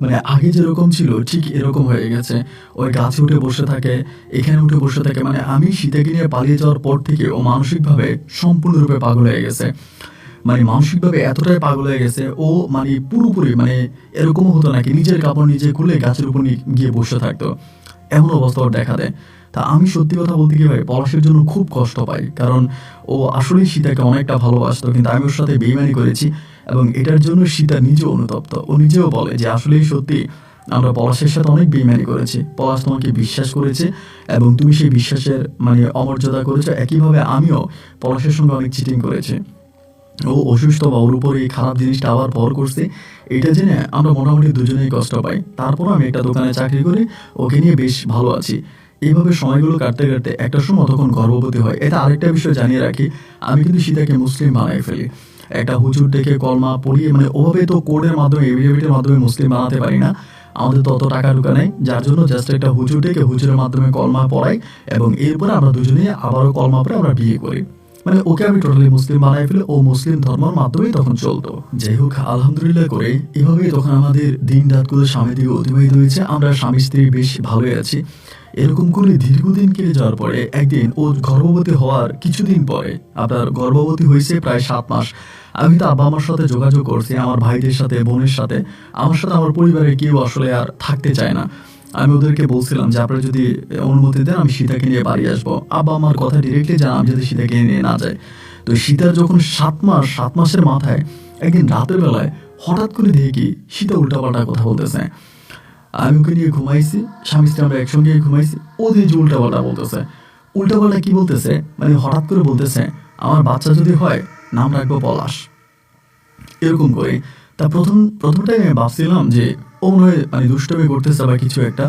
মানে আগে যেরকম ছিল ঠিক এরকম হয়ে গেছে। ওই গাছে উঠে বসে থাকে, এখানে উঠে বসে থাকে। মানে আমি সীতাকে নিয়ে পালিয়ে যাওয়ার পর থেকে ও মানসিকভাবে সম্পূর্ণরূপে পাগল হয়ে গেছে। মানে মানসিকভাবে এতটাই পাগল হয়ে গেছে ও, মানে পুরোপুরি মানে এরকমও হতো নাকি নিজের কাপড় নিজে খুলে গাছের উপর গিয়ে বসে থাকতো, এমন অবস্থা ওর দেখা দেয়। তা আমি সত্যি কথা বলতে কি ভাই, পলাশের জন্য খুব কষ্ট পাই, কারণ ও আসলেই সীতাকে অনেকটা ভালোবাসতো, কিন্তু আমি ওর সাথে বেইমানি করেছি এবং এটার জন্য সীতা নিজেও অনুতপ্ত। ও নিজেও বলে যে আসলেই সত্যি আমরা পলাশের সাথে অনেক বেইমানি করেছি, পলাশ তোমাকে বিশ্বাস করেছে এবং তুমি সেই বিশ্বাসের মানে অমর্যাদা করেছো, একইভাবে আমিও পলাশের সঙ্গে অনেক চিটিং করেছি। ও অসুস্থ বা ওর উপর এই খারাপ জিনিসটা আবার ভর করছে, এটা জেনে আমরা মোটামুটি দুজনেই কষ্ট পাই। তারপর আমি একটা দোকানে চাকরি করি, ওকে নিয়ে বেশ ভালো আছি। এইভাবে সময়গুলো কাটতে কাটতে একটা সময় তখন গর্ভবতী হয়। এটা আরেকটা বিষয় জানিয়ে রাখি, আমি কিন্তু সীতাকে মুসলিম বানাই ফেলি। একটা হুজুর ডেকে কলমা পড়িয়ে, মানে ওভাবে তো কোর্টের মাধ্যমে এভিডেভিটের মাধ্যমে মুসলিম বানাতে পারি না, আমাদের তো অত টাকা ঢুকা নেই, যার জন্য জাস্ট একটা হুজুর ডেকে হুজুরের মাধ্যমে কলমা পড়াই এবং এরপরে আমরা দুজনে আবারও কলমা পড়ে আমরা বিয়ে করি। মানে ওকে আমি টোটালি মুসলিম বানাই ফেলে ও মুসলিম ধর্মের মাধ্যমেই তখন চলতো। যাই হোক, আলহামদুলিল্লাহ করে এভাবেই তখন আমাদের দিন রাতগুলো স্বামী দিকে অতিবাহিত হয়েছে, আমরা স্বামী স্ত্রী বেশ ভালোই আছি। এরকম করে দীর্ঘদিন কেটে যাওয়ার পরে একদিন ও গর্ভবতী হওয়ার কিছুদিন পরে, আপনার গর্ভবতী হয়েছে প্রায় 7 মাস। আমি তো আব্বা আমার সাথে যোগাযোগ করছি, আমার ভাইদের সাথে, বোনের সাথে, আমার সাথে আমার পরিবারের কেউ আসলে আর থাকতে চায় না। আমি ওদেরকে বলছিলাম যে আপনারা যদি অনুমতি দেন আমি সীতাকে নিয়ে বাড়ি আসবো। আব্বা আমার কথা ডিরেক্টলি জানা, আমি যদি সীতাকে নিয়ে না যাই। তো সীতার যখন 7 মাসের মাথায় একদিন রাতের বেলায় হঠাৎ করে দেখি সীতা উল্টাপাল্টা কথা বলতেছে। আমি ওকে নিয়ে ঘুমাইছি, স্বামী স্ত্রী আমরা একসঙ্গে ঘুমাইছি, ও দিয়ে যে উল্টাপাল্টা বলতেছে। উল্টাপাল্টা কি বলতেছে, মানে হঠাৎ করে বলতেছে আমার বাচ্চা যদি হয় নাম রাখবো পলাশ, এরকম করে। তা প্রথমটাই আমি ভাবছিলাম যে ও মনে হয় মানে দুষ্টমি করতেছে বা কিছু একটা,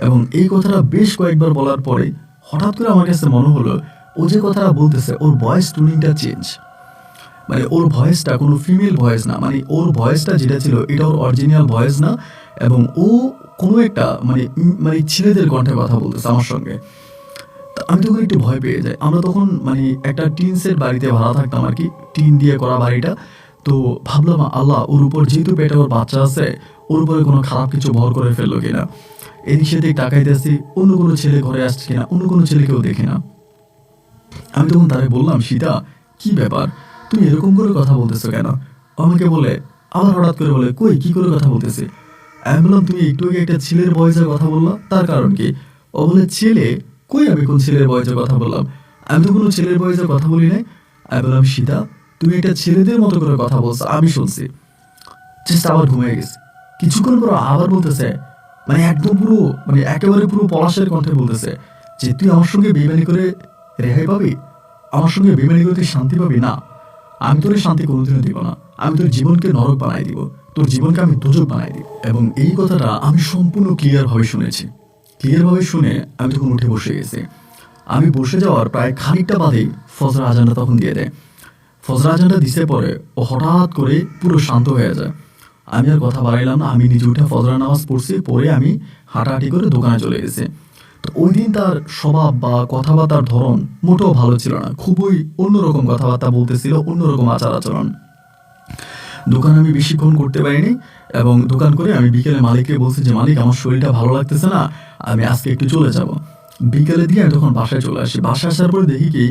এবং এই কথাটা বেশ কয়েকবার বলার পরে হঠাৎ করে আমার কাছে মনে হলো ও যে কথাটা বলতেছে ওর ভয়েস টুনিংটা চেঞ্জ। মানে ওর ভয়েসটা কোনো ফিমেল ভয়েস না, মানে ওর ভয়েসটা যেটা ছিল এটা ওর অরিজিনাল ভয়েস না, এবং ও কোনো একটা মানে মানে ছেলেদের কণ্ঠে কথা বলতেছে আমার সঙ্গে। তা আমি তখন একটু ভয় পেয়ে যাই। আমরা তখন মানে একটা টিনসের বাড়িতে ভাড়া থাকতাম আর কি, টিন দিয়ে করা বাড়িটা। তো ভাবলাম আল্লাহ, ওর উপর যেহেতু পেটে ওর বাচ্চা আছে, ওর উপরে কোনো খারাপ কিছু ভর করে ফেললো কিনা। এদিক সেদিক তাকাইতেছি, অন্য কোনো ছেলে ঘরে আসছে কিনা, অন্য কোনো ছেলেকেও দেখি না। আমি তখন তারে বললাম, সীতা কি ব্যাপার, তুমি এরকম করে কথা বলতেছো কেন? আমাকে বলে, আবার হঠাৎ করে বলে, কই কি করে কথা বলতেছি? আমি বললাম তুমি একটু আগে একটা ছেলের বয়সে কথা বললা, তার কারণ কি? ও বলে ছেলে, কই আমি কোন ছেলের বয়সে কথা বললাম? আমি তো কোনো ছেলের বয়সে কথা বলি নাই। আমি বললাম সীতা তুমি একটা ছেলেদের মতো করে কথা বলছো, আমি শুনছি। জাস্ট আবার ঘুমিয়ে গেছি। কিছুক্ষণ পর আবার বলতেছে, মানে একদম পুরো মানে একেবারে পুরো পলাশের কণ্ঠে বলতেছে যে তুই আমার সঙ্গে বেইমানি করে রেহাই পাবি, আমার সঙ্গে বেইমানি করে তুই শান্তি পাবি না, আমি তোর শান্তি কোনোদিনও দিব না, আমি তোর জীবনকে নরক বানাই দিব, তোর জীবনকে আমি দোজক বানাই দিব। এবং এই কথাটা আমি সম্পূর্ণ ক্লিয়ারভাবে শুনেছি। ক্লিয়ারভাবে শুনে আমি তখন উঠে বসে গেছি। আমি বসে যাওয়ার প্রায় খানিকটা বাদেই ফজর আজানটা তখন দিয়ে দেয়। ফজর আজানটা দিছে পরে ও হঠাৎ করে পুরো শান্ত হয়ে যায়। আমি আর কথা বাড়াইলাম না, আমি নিজে উঠে ফজর নামাজ পড়ছি, পরে আমি হাঁটাহাঁটি করে দোকানে চলে গেছি। তো ওই দিন তার স্বভাব বা কথাবার্তার ধরন মোটেও ভালো ছিল না, খুবই অন্যরকম কথাবার্তা বলতেছিল, অন্যরকম আচার আচরণ। দোকান আমি বেশিক্ষণ করতে পারিনি, এবং দোকান করে আমি বিকেলে মালিককে বলছি যে মালিক আমার শরীরটা ভালো লাগতেছে না, আমি আজকে একটু চলে যাব। বিকেলে দিয়ে আমি তখন বাসায় চলে আসি। বাসায় আসার পরে দেখি কি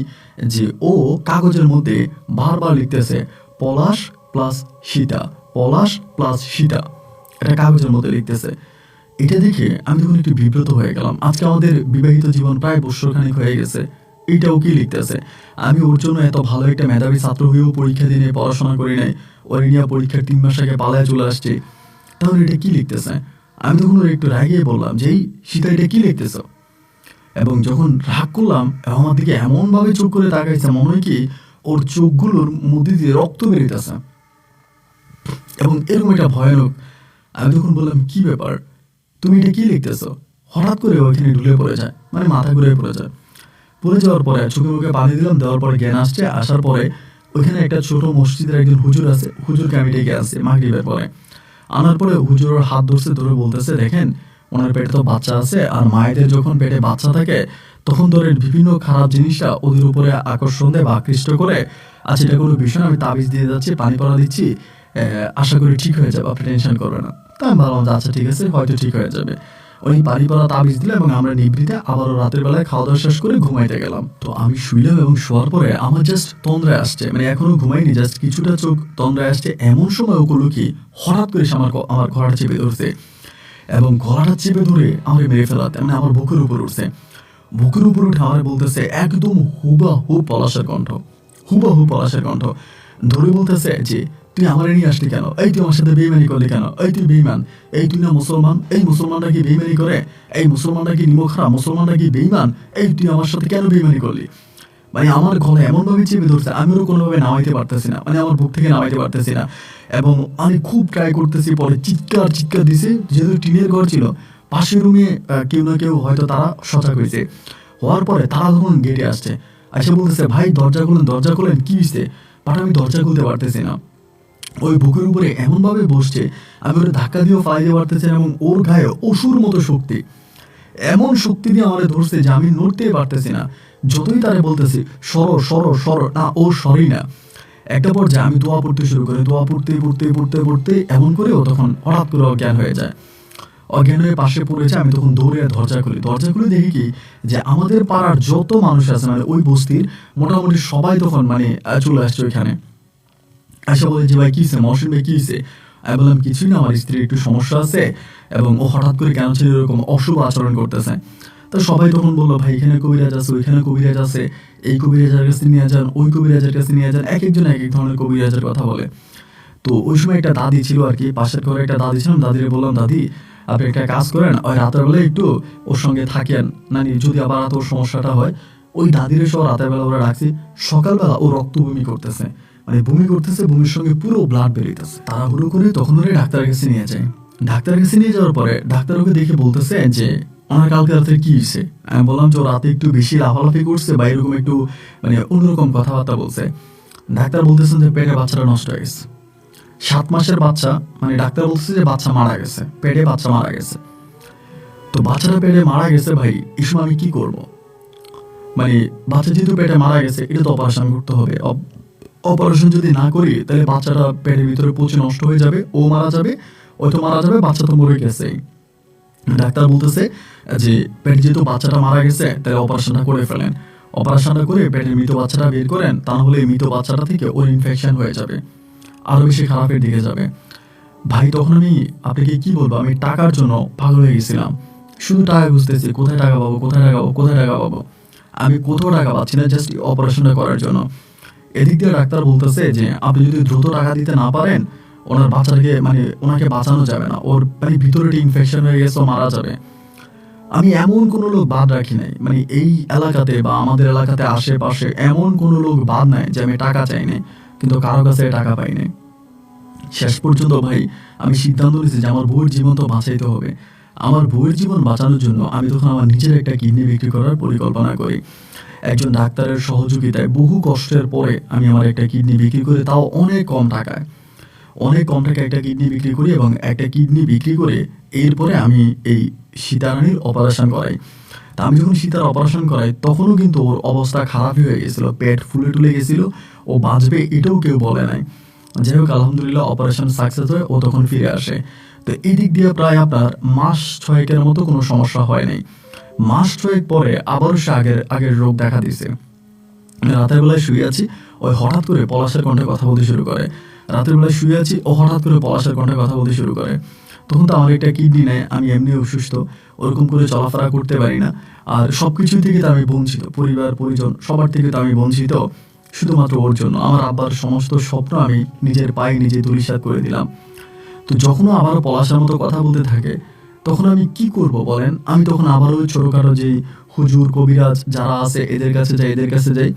যে ও কাগজের মধ্যে বারবার লিখতেছে পলাশ প্লাস সীতা, পলাশ প্লাস সীতা, এটা কাগজের মধ্যে লিখতেছে। এটা দেখে আমি তখন একটু বিব্রত হয়ে গেলাম। আজকে আমাদের বিবাহিত জীবন প্রায় বৎসরখানেক হয়ে গেছে, এইটাও কি লিখতেছে? আমি ওর জন্য এত ভালো একটা মেধাবী ছাত্র হয়েও পরীক্ষা দিয়ে পড়াশোনা করি নাই, ওর নিয়ে পরীক্ষার 3 মাস আগে পালায় চলে আসছে, তাহলে এটা কি লিখতেছে? আমি তখন ওর একটু রাগিয়ে বললাম যে এই সীতা এটা কি লিখতেছ? এবং যখন রাগ করলাম আমার দিকে এমনভাবে চোখ করে তাকাইছে, মনে হয় কি ওর চোখগুলোর মধ্যে দিয়ে রক্ত বেরিতেছে, এবং এরকম একটা ভয়ানক। আমি তখন বললাম কি ব্যাপার, তুমি এটা কি লিখতেছ? হঠাৎ করে ওইখানে ঢুলে পড়ে যায়, মানে মাথা ঘুরে পড়ে যায়। পড়ে যাওয়ার পরে চোখে মুখে পানি দিলাম, দেওয়ার পরে জ্ঞান আসছে। আসার পরে ওইখানে একটা ছোট মসজিদের একজন হুজুর আছে, হুজুরকে আমি ডেকে আসছি মাগরিবের পরে। আনার পরে হুজুরের হাত ধরছে, ধরে বলতেছে দেখেন ওনার পেটে তো বাচ্চা আছে, আর মায়েদের যখন পেটে বাচ্চা থাকে তখন ধরেন বিভিন্ন খারাপ জিনিসটা ওদের উপরে আকর্ষণ দেয় বা আকৃষ্ট করে। আচ্ছা এটা কোনো বিষয় না, আমি তাবিজ দিয়ে যাচ্ছি, পানি পড়া দিচ্ছি, আশা করি ঠিক হয়ে যাবে, আপনি টেনশন করবেন না। তা আমি ভাবলাম যে আচ্ছা ঠিক আছে, হয়তো ঠিক হয়ে যাবে। ওই পানি পড়া তাবিজ দিল এবং আমরা নিভৃতে আবারও রাতের বেলায় খাওয়া দাওয়া শেষ করে ঘুমাইতে গেলাম। তো আমি শুইলাম এবং শোয়ার পরে আমার জাস্ট তন্দ্রায় আসছে, মানে এখনো ঘুমাইনি, জাস্ট কিছুটা চোখ তন্দ্রায় আসছে। এমন সময় ও করলো কি, হঠাৎ করে সে আমার গলাটা চেপে ধরছে এবং গলাটা চেপে ধরে আমার মেরে ফেলাতে, মানে আমার বুকের উপর উঠছে। বুকের উপর উঠে আমার বলতেছে একদম হুবাহু পলাশের কণ্ঠ, হুবাহু পলাশের কণ্ঠ ধরে বলতেছে যে তুই আমার নিয়ে আসলি কেন, এই তুই আমার সাথে বেইমানি করলি কেন, এই তুই বেইমান, এই তুই না মুসলমান, এই মুসলমানরা কি বেইমানি করে, এই মুসলমানরা কি নিমখরা, মুসলমানরা কি বেইমান, এই তুই আমার সাথে কেন বেইমানি করলি। মানে আমার গলা এমনভাবে চেপে ধরছে, আমি ওর কোনোভাবে নামাইতে পারতেছি না, মানে আমার বুক থেকে নামাইতে পারতেছি না। এবং আমি খুব ট্রাই করতেছি, পরে চিৎকার চিৎকার দিছে, যেহেতু টিনের ঘর ছিল, পাশের রুমে কেউ না কেউ হয়তো তারা সজাগ হয়েছে। হওয়ার পরে তারা তখন গেটে আসছে, এসে বলতেছে ভাই দরজা খুলেন, দরজা খুলেন, কি হয়েছে। বাট আমি দরজা খুলতে পারতেছি না, ওই বুকের উপরে এমনভাবে বসছে, আমি ওর ধাক্কা দিয়েও ফাইতে পারতেছি না, এবং ওর গায়ে অসুর মতো শক্তি, এমন শক্তি দিয়ে আমাদের ধরছে যে আমি নড়তেই পারতেছি না। যতই তারে বলতেছি সরো সরো সরো, না ও সরই না। একটা পর্যায়ে আমি দোয়া পড়তে শুরু করি, দোয়া পড়তে পড়তে পড়তে পড়তে এমন করে ও তখন হঠাৎ করে অজ্ঞান হয়ে যায়। অজ্ঞান হয়ে পাশে পড়েছে, আমি তখন দৌড়ে দরজা খুলি, দরজা খুলে দেখি কি যে আমাদের পাড়ার যত মানুষ আছে, মানে ওই বস্তির মোটামুটি সবাই তখন মানে চলে আসছে ওইখানে। এসে বলে যে ভাই কি হয়েছে, মহসিন ভাই কি হয়েছে। আমি বললাম কিছুই না, আমার স্ত্রীর একটু সমস্যা আছে এবং ও হঠাৎ করে কেন ছিল এরকম অশুভ আচরণ করতেছে। তো সবাই তখন বললো ভাই এখানে কবিরাজ আছে, ওইখানে কবিরাজ আছে, এই কবিরাজের কাছে নিয়ে যান, ওই কবিরাজের কাছে নিয়ে যান, এক একজন এক এক ধরনের কবিরাজের কথা বলে। তো ওই সময় একটা দাদি ছিল আর কি, পাশের ঘরে একটা দাদি ছিলাম, দাদিরে বললাম দাদি আপনি একটা কাজ করেন, ওই রাতের বেলা একটু ওর সঙ্গে থাকেন, নানি যদি আবার রাতে ওর সমস্যাটা হয়। ওই দাদিরে সহ রাতের বেলা ওরা রাখছি, সকালবেলা ও রক্ত বমি করতেছে, মানে বমি করতেছে, বমির সঙ্গে পুরো ব্লাড বেরিয়েছে। তাড়াহুড়ো করে তখন ওরে ডাক্তারের কাছে নিয়ে যায়। ডাক্তারের কাছে নিয়ে যাওয়ার পরে ডাক্তার ওকে দেখে বলতেছে যে ওনার কালকে রাতে কি হয়েছে। আমি বললাম যে ও রাতে একটু বেশি লাফালাফি করছে বা এরকম একটু মানে অন্যরকম কথাবার্তা বলছে। ডাক্তার বলতেছেন যে পেটে বাচ্চাটা নষ্ট হয়ে গেছে, 7 মাসের বাচ্চা, মানে ডাক্তার বলছে যে বাচ্চা মারা গেছে, পেটে বাচ্চা মারা গেছে। তো বাচ্চাটা পেটে মারা গেছে ভাই, এই সময় আমি কি করব, মানে বাচ্চা যেহেতু পেটে মারা গেছে এটা তো অপারেশন করতে হবে, অপারেশন যদি না করি তাহলে বাচ্চাটা পেটের ভিতরে পচে নষ্ট হয়ে যাবে, ও মারা যাবে, ও তো মারা যাবে, বাচ্চা তো মরে গেছে। ডাক্তার বলতেছে যে পেটে যেহেতু বাচ্চাটা মারা গেছে তাহলে অপারেশনটা করে ফেলেন, অপারেশনটা করে পেটের মৃত বাচ্চাটা বের করেন, তা না হলে মৃত বাচ্চাটা থেকে ওর ইনফেকশন হয়ে যাবে, আরো বেশি খারাপের দিকে যাবে। ভাই তখন আমি আপনাকে কি বলবো, আমি টাকার জন্য পাগল হয়ে গেছিলাম, শুধু টাকা খুঁজতেছি, কোথায় টাকা পাবো, কোথায় টাকা পাবো, কোথায় টাকা পাবো। আমি কোথাও টাকা পাচ্ছি না জাস্ট অপারেশনটা করার জন্য। এদিক দিয়ে ডাক্তার বলতেছে যে আপনি যদি দ্রুত টাকা দিতে না পারেন ওনার বাচ্চাটাকে মানে ওনাকে বাঁচানো যাবে না, ওর মানে ভিতরে ইনফেকশন হয়ে গেছে, ও মারা যাবে। আমি এমন কোনো লোক বাদ রাখি নাই, মানে এই এলাকাতে বা আমাদের এলাকাতে আশেপাশে এমন কোনো লোক বাদ নাই যে আমি টাকা চাই নাই, কিন্তু কারো কাছে টাকা পাই নাই। শেষ পর্যন্ত ভাই আমি সিদ্ধান্ত নিয়েছি যে আমার বউয়ের জীবন তো বাঁচাইতে হবে। আমার বউয়ের জীবন বাঁচানোর জন্য আমি তখন আমার নিজের একটা কিডনি বিক্রি করার পরিকল্পনা করি। একজন ডাক্তারের সহযোগিতায় বহু কষ্টের পরে আমি আমার একটা কিডনি বিক্রি করি, তাও অনেক কম টাকায়, অনেক কম টাকায় একটা কিডনি বিক্রি করি। এবং একটা কিডনি বিক্রি করে এরপরে আমি এই সীতারানীর অপারেশন করাই। তা আমি যখন সীতার অপারেশন করাই তখনও কিন্তু ওর অবস্থা খারাপই হয়ে গেছিলো, পেট ফুলে টুলে গেছিলো, ও বাঁচবে এটাও কেউ বলে নাই। যাই হোক আলহামদুলিল্লাহ অপারেশন সাকসেস হয়ে ও তখন ফিরে আসে। তো এই দিক দিয়ে প্রায় আপনার মাস 6 মতো কোনো সমস্যা হয় নাই। মাস 6 পরে আবারও সে আগের রোগ দেখা দিছে। রাতের বেলায় শুয়ে আছি, ওই হঠাৎ করে পলাশের কণ্ঠে কথা বলতে শুরু করে। রাতের বেলায় শুয়ে আছি, ও হঠাৎ করে পলাশের কণ্ঠে কথা বলতে শুরু করে। তখন তো আমার একটা কিডনি নেই, আমি এমনি অসুস্থ, ওরকম করে চলাফেরা করতে পারি না, আর সবকিছু থেকে তো আমি বঞ্চিত, পরিবার পরিজন সবার থেকে তো আমি বঞ্চিত। শুধুমাত্র ওর জন্য আমার আব্বার সমস্ত স্বপ্ন আমি নিজের পায়ে নিজে ধূলিসাৎ করে দিলাম। তো যখনও আবারও পলাশের মতো কথা বলতে থাকে তখন আমি কি করব বলেন, আমি তখন আবারও ছোটখাটো যেই হুজুর কবিরাজ যারা আছে এদের কাছে যাই,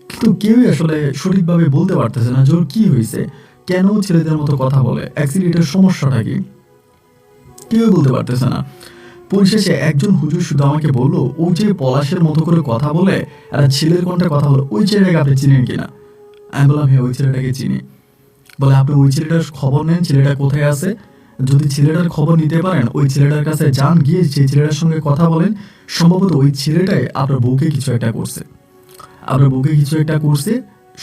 কিন্তু কেউই আসলে সঠিকভাবে বলতে পারতেছে না যে ওর কি হয়েছে, কেন ছেলেদের মতো কথা বলে, অ্যাকচুয়ালি এটার সমস্যাটা কি, কেউ বলতে পারতেছে না। পরিশেষে একজন হুজুর শুধু আমাকে বললো ও যে পলাশের মতো করে কথা বলে আর ছেলের কণ্ঠে কথা বলে, ওই ছেলেটাকে আপনি চিনেন কিনা। আমি বললাম হ্যাঁ ওই ছেলেটাকে চিনি। বলে আপনি ওই ছেলেটার খবর নেন, ছেলেটা কোথায় আছে, যদি ছেলেটার খবর নিতে পারেন ওই ছেলেটার কাছে যান, গিয়ে সেই ছেলেটার সঙ্গে কথা বলেন, সম্ভবত ওই ছেলেটাই আপনার বউকে কিছু একটা করছে,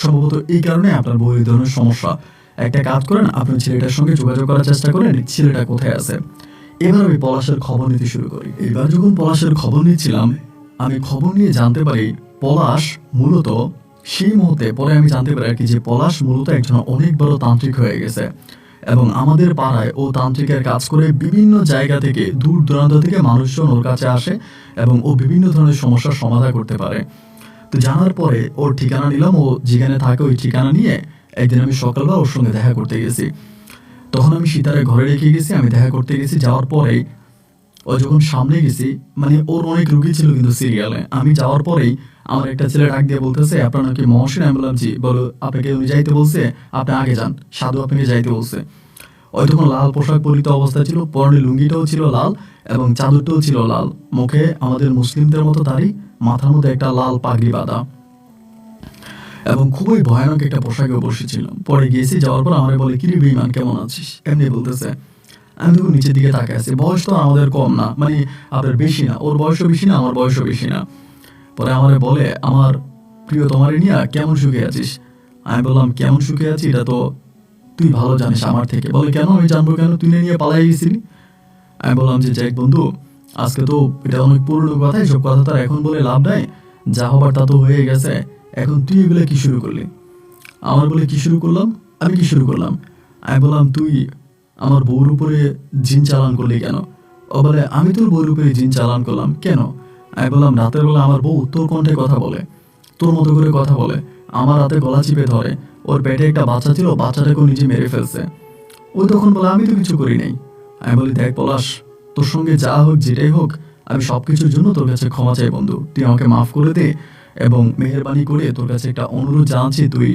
সম্ভবত এই কারণে আপনার বউ এই ধরনের সমস্যা। একটা কাজ করেন, আপনি ছেলেটার সঙ্গে যোগাযোগ করার চেষ্টা করেন ছেলেটা কোথায় আছে। এবার আমি পলাশের খবর নিতে শুরু করি। এবার যখন পলাশের খবর নিচ্ছিলাম, আমি খবর নিয়ে জানতে পারি পলাশ মূলত সেই মুহূর্তে, পরে আমি জানতে পারি আর কি, যে পলাশ মূলত একজন অনেক বড় তান্ত্রিক হয়ে গেছে এবং আমাদের পাড়ায় ও তান্ত্রিকের কাজ করে বিভিন্ন জায়গা থেকে, দূর দূরান্ত থেকে মানুষজন ওর কাছে আসে এবং ও বিভিন্ন ধরনের সমস্যার সমাধান করতে পারে। তো জানার পরে ওর ঠিকানা নিলাম, ও যেখানে থাকে ওই ঠিকানা নিয়ে একদিন আমি সকালবেলা ওর সঙ্গে দেখা করতে গেছি। তখন আমি সীতারে ঘরে রেখে গেছি, আমি দেখা করতে গেছি। যাওয়ার পরেই ও যখন সামনে গেছি, মানে ওর অনেক রুগী ছিল কিন্তু সিরিয়ালে, আমি যাওয়ার পরেই আমার একটা ছেলে ডাক দিয়ে বলতেছে, আপনার নাকি মহসিন? আমি বললাম জি। বলো, আপনাকে উনি যাইতে বলছে, আপনি আগে যান, সাধু আপনাকে যাইতে বলছে। ওই তখন লাল পোশাক পরিহিত অবস্থায় ছিল, পরনে লুঙ্গিটাও ছিল লাল এবং চাদরটাও ছিল লাল, মুখে আমাদের মুসলিমদের মতো দাড়ি, মাথার মধ্যে একটা লাল পাগড়ি বাঁধা এবং খুবই ভয়ানক একটা পোশাকে বসেছিল। পরে গিয়েছি, যাওয়ার পর আমার বলে, কিরে বেঈমান কেমন আছিস, এমনি বলতেছে। আমি তখন নিচের দিকে তাকিয়ে আছি। বয়স তো আমাদের কম না, মানে আপনার বেশি না, ওর বয়সও বেশি না, আমার বয়সও বেশি না। পরে আমারে বলে, আমার প্রিয় তোমারে নিয়ে কেমন সুখে আছিস? আমি বললাম, কেমন সুখে আছি এটা তো তুই ভালো জানিস আমার থেকে। বলে, কেন? আমি জানবো কেন? তুই নিয়ে পালাই গেছিলি। আমি বললাম যে, যাক বন্ধু, আজকে তো এটা অনেক পুরনো কথা, এসব কথা তো এখন বলে লাভ নাই, যা হবার তা তো হয়ে গেছে, এখন তুই এগুলো কি শুরু করলি? আমার বলে, কি শুরু করলাম? আমি কি শুরু করলাম? আমি বললাম, তুই আমার বউর উপরে জিন চালান করলি কেন? ও বলে, আমি তোর বউর উপরে জিন চালান করলাম কেন? আমি বললাম, রাতের বেলা আমার বউ তোর কণ্ঠে কথা বলে, তোর মতো করে কথা বলে, আমার রাতে গলা চিপে ধরে, ওর পেটে একটা বাচ্চা ছিল, বাচ্চাটাকেও নিজে মেরে ফেলছে। ওই তখন বলে, আমি তো কিছু করি নাই। আমি বলি, দেখ পলাশ, তোর সঙ্গে যা হোক, যেটাই হোক, আমি সবকিছুর জন্য তোর কাছে ক্ষমা চাই বন্ধু, তুই আমাকে মাফ করে দে এবং মেহেরবানি করে তোর কাছে একটা অনুরোধ জানাচ্ছি, তুই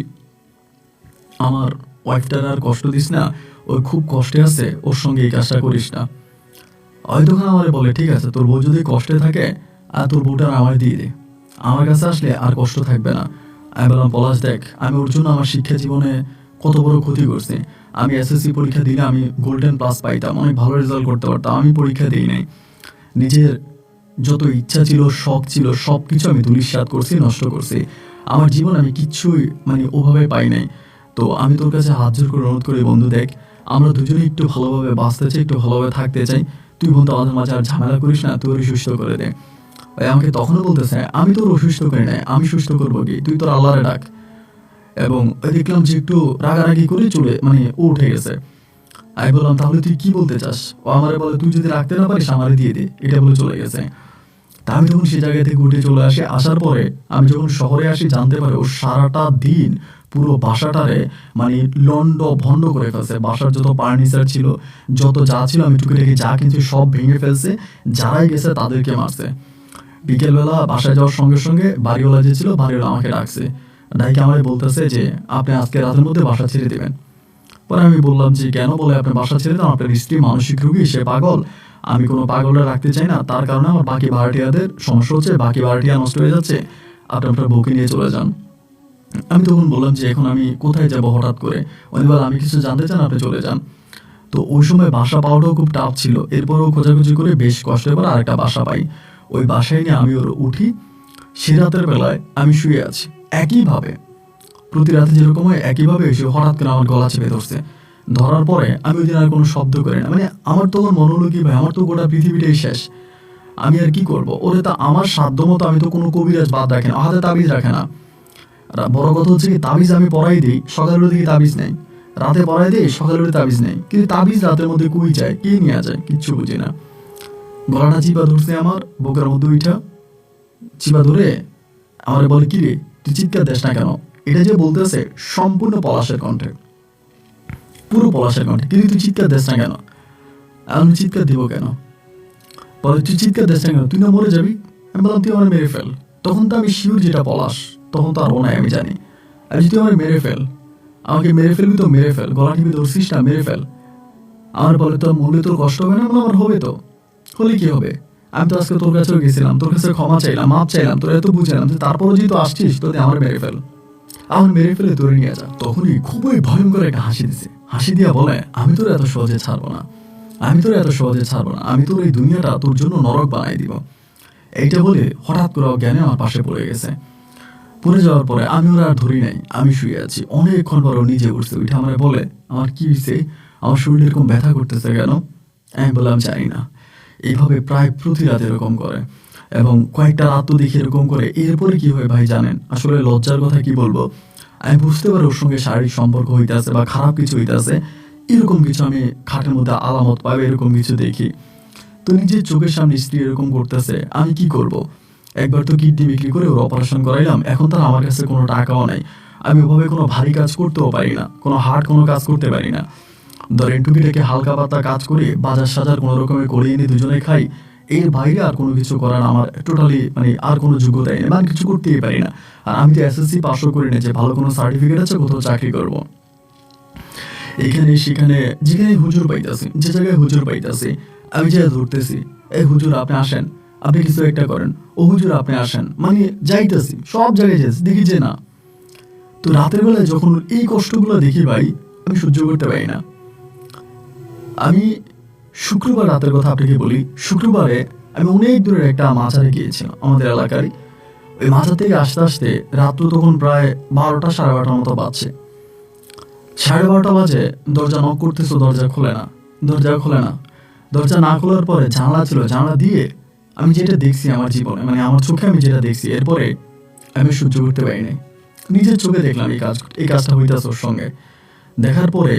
আমার ওয়াইফটার আর কষ্ট দিস না, ওই খুব কষ্টে আছে, ওর সঙ্গে এই কাজটা করিস না। হয়তো আমার বলে, ঠিক আছে, তোর বউ যদি কষ্টে থাকে আর তোর বউটা আমার দিয়ে দে, আমার কাছে আসলে আর কষ্ট থাকবে না। আমি বললাম, পলাশ দেখ, আমি ওর জন্য আমার শিক্ষা জীবনে কত বড় ক্ষতি করছি। আমি এসএসসি পরীক্ষা দিলে আমি গোল্ডেন প্লাস পাইতাম, অনেক ভালো রেজাল্ট করতে পারতাম, আমি পরীক্ষা দিই নাই। নিজের যত ইচ্ছা ছিল, শখ ছিল, সব কিছু আমি ধূলিসাৎ করছি, নষ্ট করছি। আমার জীবন আমি কিচ্ছুই মানে ওভাবে পাই নাই। তো আমি তোর কাছে হাত জোর করে অনুরোধ করি বন্ধু, দেখ, আমরা দুজনে একটু ভালোভাবে বাঁচতে চাই, একটু ভালোভাবে থাকতে চাই, তুই বন্ধু আমাদের মাঝে আর ঝামেলা করিস না, তুই সুস্থ করে দে। ওই আমাকে তখনও বলতেছে, আমি তোর অসুস্থ করি নাই, আমি সুস্থ করবো কি, তুই তোর আল্লাহরে ডাক। এবং দেখলাম যে একটু রাগারাগি করে চলে, মানে ও উঠে গেছে। আমি বললাম, তাহলে তুই কি বলতে চাস? ও আমারে বলে, তুই যদি রাখতে না পারিস আমারে দিয়ে দে, এটা বলে চলে গেছে। তা আমি তখন সে জায়গা থেকে উঠে চলে আসি। আসার পরে আমি যখন শহরে আসি, জানতে পারি ও সারাটা দিন পুরো বাসাটারে মানে লন্ড ভন্ড করে ফেলছে। বাসার যত ফার্নিচার ছিল, যত যা ছিল, আমি টুকিটাকি যা কিনছি সব ভেঙে ফেলছে, যারাই গেছে তাদেরকে মারছে। বিকেলবেলা বাসায় যাওয়ার সঙ্গে সঙ্গে বাড়িওয়ালা যে ছিল, বাড়িওয়ালা আমাকে ডাকছে, ডাইকে আমাকে বলতেছে যে, আপনি আজকে রাতের মধ্যে বাসা ছেড়ে দেবেন। পরে আমি বললাম যে, কেন? বলে, আপনি বাসা ছেড়ে দেন, আপনার স্ত্রী মানসিক রোগী, সে পাগল, আমি কোনো পাগলরা রাখতে চাই না, তার কারণে আমার বাকি ভাড়াটিয়াদের সমস্যা হচ্ছে, বাকি ভাড়াটিয়া নষ্ট হয়ে যাচ্ছে, আপনি আপনার বউকে নিয়ে চলে যান। আমি তখন বললাম যে, এখন আমি কোথায় যাব হঠাৎ করে? উনি বলে, আমি কিছু জানতে চান, আপনি চলে যান। তো ওই সময় বাসা পাওয়াটাও খুব টাফ ছিল। এরপরও খোঁজাখুঁজি করে বেশ কষ্টের পর আরেকটা বাসা পাই। ওই বাসায় নিয়ে আমি ওর উঠি। সে রাতের বেলায় আমি শুয়ে আছি, একইভাবে প্রতি রাতে যেরকম হয় একইভাবে এসে হঠাৎ করে আমার গলা চেপে ধরছে। ধরার পরে আমি ওই দিন আর কোনো শব্দ করি না। মানে আমার তখন মনে হলো কি, ভাই, আমার তো গোটা পৃথিবীটাই শেষ, আমি আর কি করব? ওরে তা আমার সাধ্য মতো, আমি তো কোনো কবিরাজ বাদ রাখে না, হাতে তাবিজ রাখে না। বড় কথা হচ্ছে কি, তাবিজ আমি পড়াই দিই, সকালের দিকে তাবিজ নেই, রাতে পড়াই দিই, সকালের তাবিজ নেই, কিন্তু তাবিজ রাতের মধ্যে কুই যায়, কে নিয়ে যায়, কিচ্ছু বুঝি না। গলাটা চিপা ধরছে আমার বুকের মধ্যে, উইঠা চিপা ধরে আমার বলে, কি রে, তুই চিৎকার দেশ না কেন? এটা যে বলতেছে সম্পূর্ণ পলাশের কণ্ঠে, পুরো পলাশের কণ্ঠে, কিন্তু তুই চিৎকার দেশ না কেন? আমি চিৎকার দিব কেন? বলে, তুই চিৎকার দেশ না কেন, তুই না মরে যাবি? আমি বললাম, তুই আমার মেরে ফেল। তখন তো আমি শিওর যেটা পলাশ, তখন তো আর ও নাই, আমি জানি। আমি যদি আমার মেরে ফেল, আমাকে মেরে ফেলবি তো মেরে ফেল, গলা টিপে ধরছিস না, মেরে ফেল। আমার বলে, তোর মরলে তোর কষ্ট হবে না? আমার হবে তো, হলে কি হবে? আমি তো আজকে তোর কাছেও গেছিলাম, তোর কাছে ক্ষমা চাইলাম, মাপ চাইলাম, তোর এত বুঝলাম, তারপরও যেহেতু আসছিস, তোর আমার মেরে ফেল, আমার মেরে ফেলে তোরে নিয়ে যা। তখনই খুবই ভয়ঙ্কর একটা হাসি দিছে। হাসি দিয়া বলে, আমি তোর এত সহজে ছাড়বো না, আমি তোর এত সহজে ছাড়বো না, আমি তোর এই দুনিয়াটা তোর জন্য নরক বানাই দিব। এইটা বলে হঠাৎ করে জ্ঞানে আমার পাশে পড়ে গেছে। পড়ে যাওয়ার পরে আমি ওরা আর ধরি নাই, আমি শুয়ে আছি। অনেকক্ষণ পর ও নিজে উঠছে, উঠে আমার বলে আমার কি হয়েছে, আমার শরীর এরকম ব্যথা করতেছে কেন? আমি বললাম জানি না। এইভাবে প্রায় প্রতি রাত এরকম করে এবং কয়েকটা রাত তো দেখি এরকম করে। এরপরে কি হয় ভাই জানেন, আসলে লজ্জার কথা কি বলবো, আমি বুঝতে পারি ওর সঙ্গে শারীরিক সম্পর্ক হইতেছে বা খারাপ কিছু হইতেছে, এরকম কিছু আমি খাটের মধ্যে আলামত পাবে এরকম কিছু দেখি। তো নিজের চোখের সামনে স্ত্রী এরকম করতেছে, আমি কি করব? একবার তো কিডনি বিক্রি করে ওর অপারেশন করাইলাম, এখন তার আমার কাছে কোনো টাকাও নাই, আমি ওভাবে কোনো ভারী কাজ করতেও পারি না, কোনো হার্ড কোনো কাজ করতে পারি না। ধরেন টুকিটাকে হালকা পাতলা কাজ করে বাজার সাজার কোনো রকমের করে এনে দুজনে খাই, এর বাইরে আর কোনো কিছু করার আমার টোটালি মানে আর কোনো যোগ্যতাই নেই, মানে কিছু করতেই পারি না। আর আমি তো এসএসসি পাসও করি না যে ভালো কোনো সার্টিফিকেট আছে কোথাও চাকরি করব। এখানে সেখানে যেখানে হুজুর পাইতেছি, যে জায়গায় হুজুর পাইতেছি আমি যে ধরতেছি, এই হুজুর আপনি আসেন, আপনি কিছু একটা করেন, ও হুজুর আপনি আসেন, মানে যাইতেছি সব জায়গায় যাচ্ছি, দেখি যে না। তো রাতের বেলায় যখন এই কষ্টগুলো দেখি ভাই, আমি সহ্য করতে পারি না। আমি শুক্রবার রাতের কথা আপনাকে বলি, শুক্রবারে আমি অনেক দূরের একটা মাজারে গিয়েছিলাম আমাদের এলাকারই। ওই মাজার থেকে আসতে আসতে রাত্র তখন প্রায় 12টা 12:30 মতো বাজছে। 12:30 বাজে দরজা নক করতেছো, দরজা খোলে না, দরজা খোলে না। দরজা না খোলার পরে জানলা ছিল, জানলা দিয়ে আমি যেটা দেখছি আমার জীবনে, মানে আমার চোখে আমি যেটা দেখছি, এরপরে আমি সহ্য করতে পারি নাই। নিজের চোখে দেখলাম এই কাজটা হইতেছে ওর সঙ্গে। দেখার পরে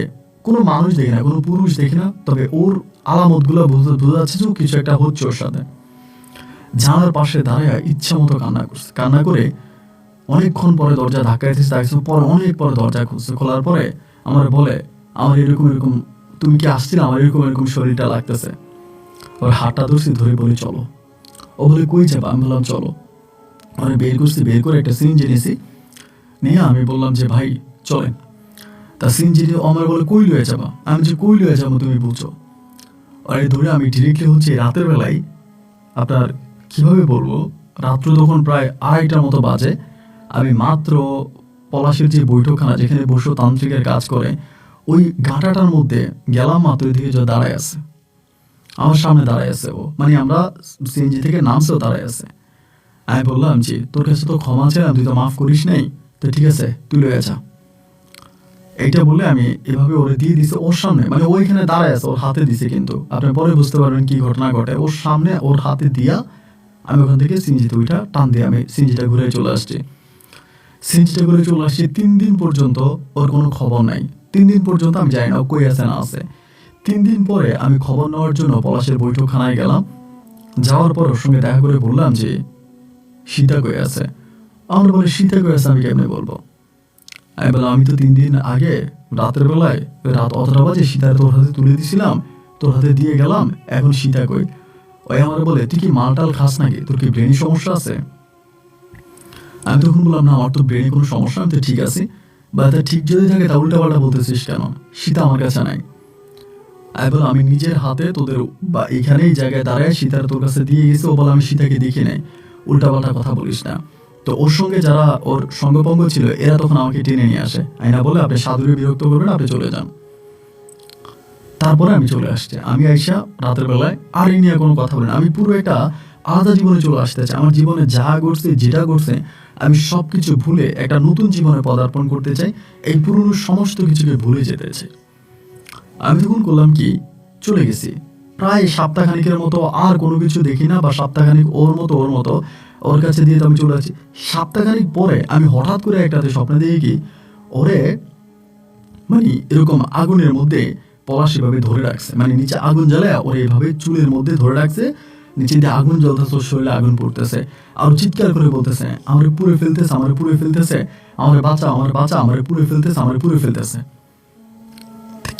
কোনো মানুষ দেখি না, কোনো পুরুষ দেখি না, তবে ওর আলামত গুলো বোঝা যাচ্ছে যে কিছু একটা হচ্ছে ওর সাথে। জানালার পাশে দাঁড়ায় ইচ্ছা মতো কান্না করছে, কান্না করে অনেকক্ষণ পরে দরজা ধাক্কাইতেছে, পরে অনেক পরে দরজা খুলছে। খোলার পরে আমার বলে আমার এরকম এরকম, তুমি কি আসছিলে, আমার এরকম এরকম শরীরটা লাগতেছে। ওর হাতটা ধরছি, ধরে বলি চলো। ও বলে কই যাবা? আমি বললাম চলো। মানে বের করছি, বের করে একটা সিরিঞ্জ এনেছি, নিয়ে আমি বললাম যে ভাই চলেন। তা সিনজিরি আমার বলে কই লয়ে যাবা? আমি যে কই লয়ে যাবো তুমি বুঝো। আরে ধরে আমি ডিরেক্টলি হচ্ছে রাতের বেলায়, আপনার কিভাবে বলবো, রাত্র তখন প্রায় 2:30টার মতো বাজে, আমি মাত্র পলাশের যে বৈঠকখানা যেখানে বসে তান্ত্রিকের কাজ করে, ওই গাঁটাটার মধ্যে গেলাম, মাত্র দিকে যে দাঁড়ায় আছে, আমার সামনে দাঁড়ায় আছে ও, মানে আমরা সিএনজি থেকে নামছেও দাঁড়ায় আছে। আমি বললাম যে তোর কাছে তো ক্ষমা চাইলাম, তুই তো মাফ করিস নাই, তো ঠিক আছে তুই লয়ে যা। এইটা বলে আমি এভাবে ওরে দিয়ে দিছে ওর সামনে, মানে ওইখানে দাঁড়ায় আছে, ওর হাতে দিছে, কিন্তু আপনি পরে বুঝতে পারবেন কি ঘটনা ঘটে। ওর সামনে ওর হাতে দিয়া আমি ওখান থেকে সিনজিতে ওইটা টান দিয়ে আমি সিনজিটা ঘুরে চলে আসছি। সিনজিটা ঘুরে চলে আসছি, 3 দিন পর্যন্ত ওর কোনো খবর নাই। 3 দিন পর্যন্ত আমি জানি না ও কই আছে না আছে। 3 দিন পরে আমি খবর নেওয়ার জন্য পলাশের বৈঠকখানায় গেলাম। যাওয়ার পর ওর সঙ্গে দেখা করে বললাম যে সীতা কই আছে? আমার বলে সীতা কই আছে আমি কেমনে বলবো? আমি বললাম আমি তো 3 দিন আগে রাতের বেলায় রাত 11টা বাজে সীতার তোর হাতে তুলে দিছিলাম, তোর হাতে দিয়ে গেলাম, এখন সীতা কই? ওই আমার বলে তুই কি মালটাল খাস নাকি, তোর কি ব্রেনে সমস্যা আছে? আমি তখন বললাম না, আমার তো ব্রেনে কোনো সমস্যা, আমি তো ঠিক আছি। বা তা ঠিক যদি থাকে তা উল্টা পাল্টা বলতেছিস কেন? সীতা আমার কাছে নাই। আমি বললাম আমি নিজের হাতে তোদের বা এখানে এই জায়গায় দাঁড়ায় সীতার তোর কাছে দিয়ে গেছি। ও বলে আমি সীতাকে দেখি নাই, উল্টা পাল্টা কথা বলিস না। তো ওর সঙ্গে যারা ওর সঙ্গপঙ্গ ছিল এরা তখন আমাকে টেনে নিয়ে আসে, আইনা বলে আপনি সাধুরে বিরক্ত করবেন, আপনি চলে যান। তারপরে আমি চলে আসছি। আমি আইসা রাতের বেলায় আর এই নিয়ে কোনো কথা বলি না, আমি পুরো একটা আলাদা জীবনে চলে আসতে চাই। আমার জীবনে যা ঘটছে যেটা ঘটছে আমি সব কিছু ভুলে একটা নতুন জীবনে পদার্পণ করতে চাই, এই পুরনো সমস্ত কিছুকে ভুলে যেতে চাই। আমি তখন করলাম কি, চলে গেছি প্রায় সপ্তাহখানিকের মতো, আর কোনো কিছু দেখি না, বা সপ্তাহখানিক ওর মতো ওর কাছে দিয়ে তো আমি চলে আসছি। সপ্তাহখানিক পরে আমি হঠাৎ করে একটাতে স্বপ্নে দেখি কি, ওরে মানে এরকম আগুনের মধ্যে পলাশ এভাবে ধরে রাখছে, মানে নিচে আগুন জ্বালায় ওরে এভাবে চুলের মধ্যে ধরে রাখছে, নিচে দিয়ে আগুন জ্বলতেছে, শরীরে আগুন পড়তেছে, আর চিৎকার করে বলতেছে আমার পুড়ে ফেলতেছে, আমার পুড়ে ফেলতেছে, আমার বাঁচা, আমার বাঁচা, আমার পুড়ে ফেলতেছে, আমার পুড়ে ফেলতেছে।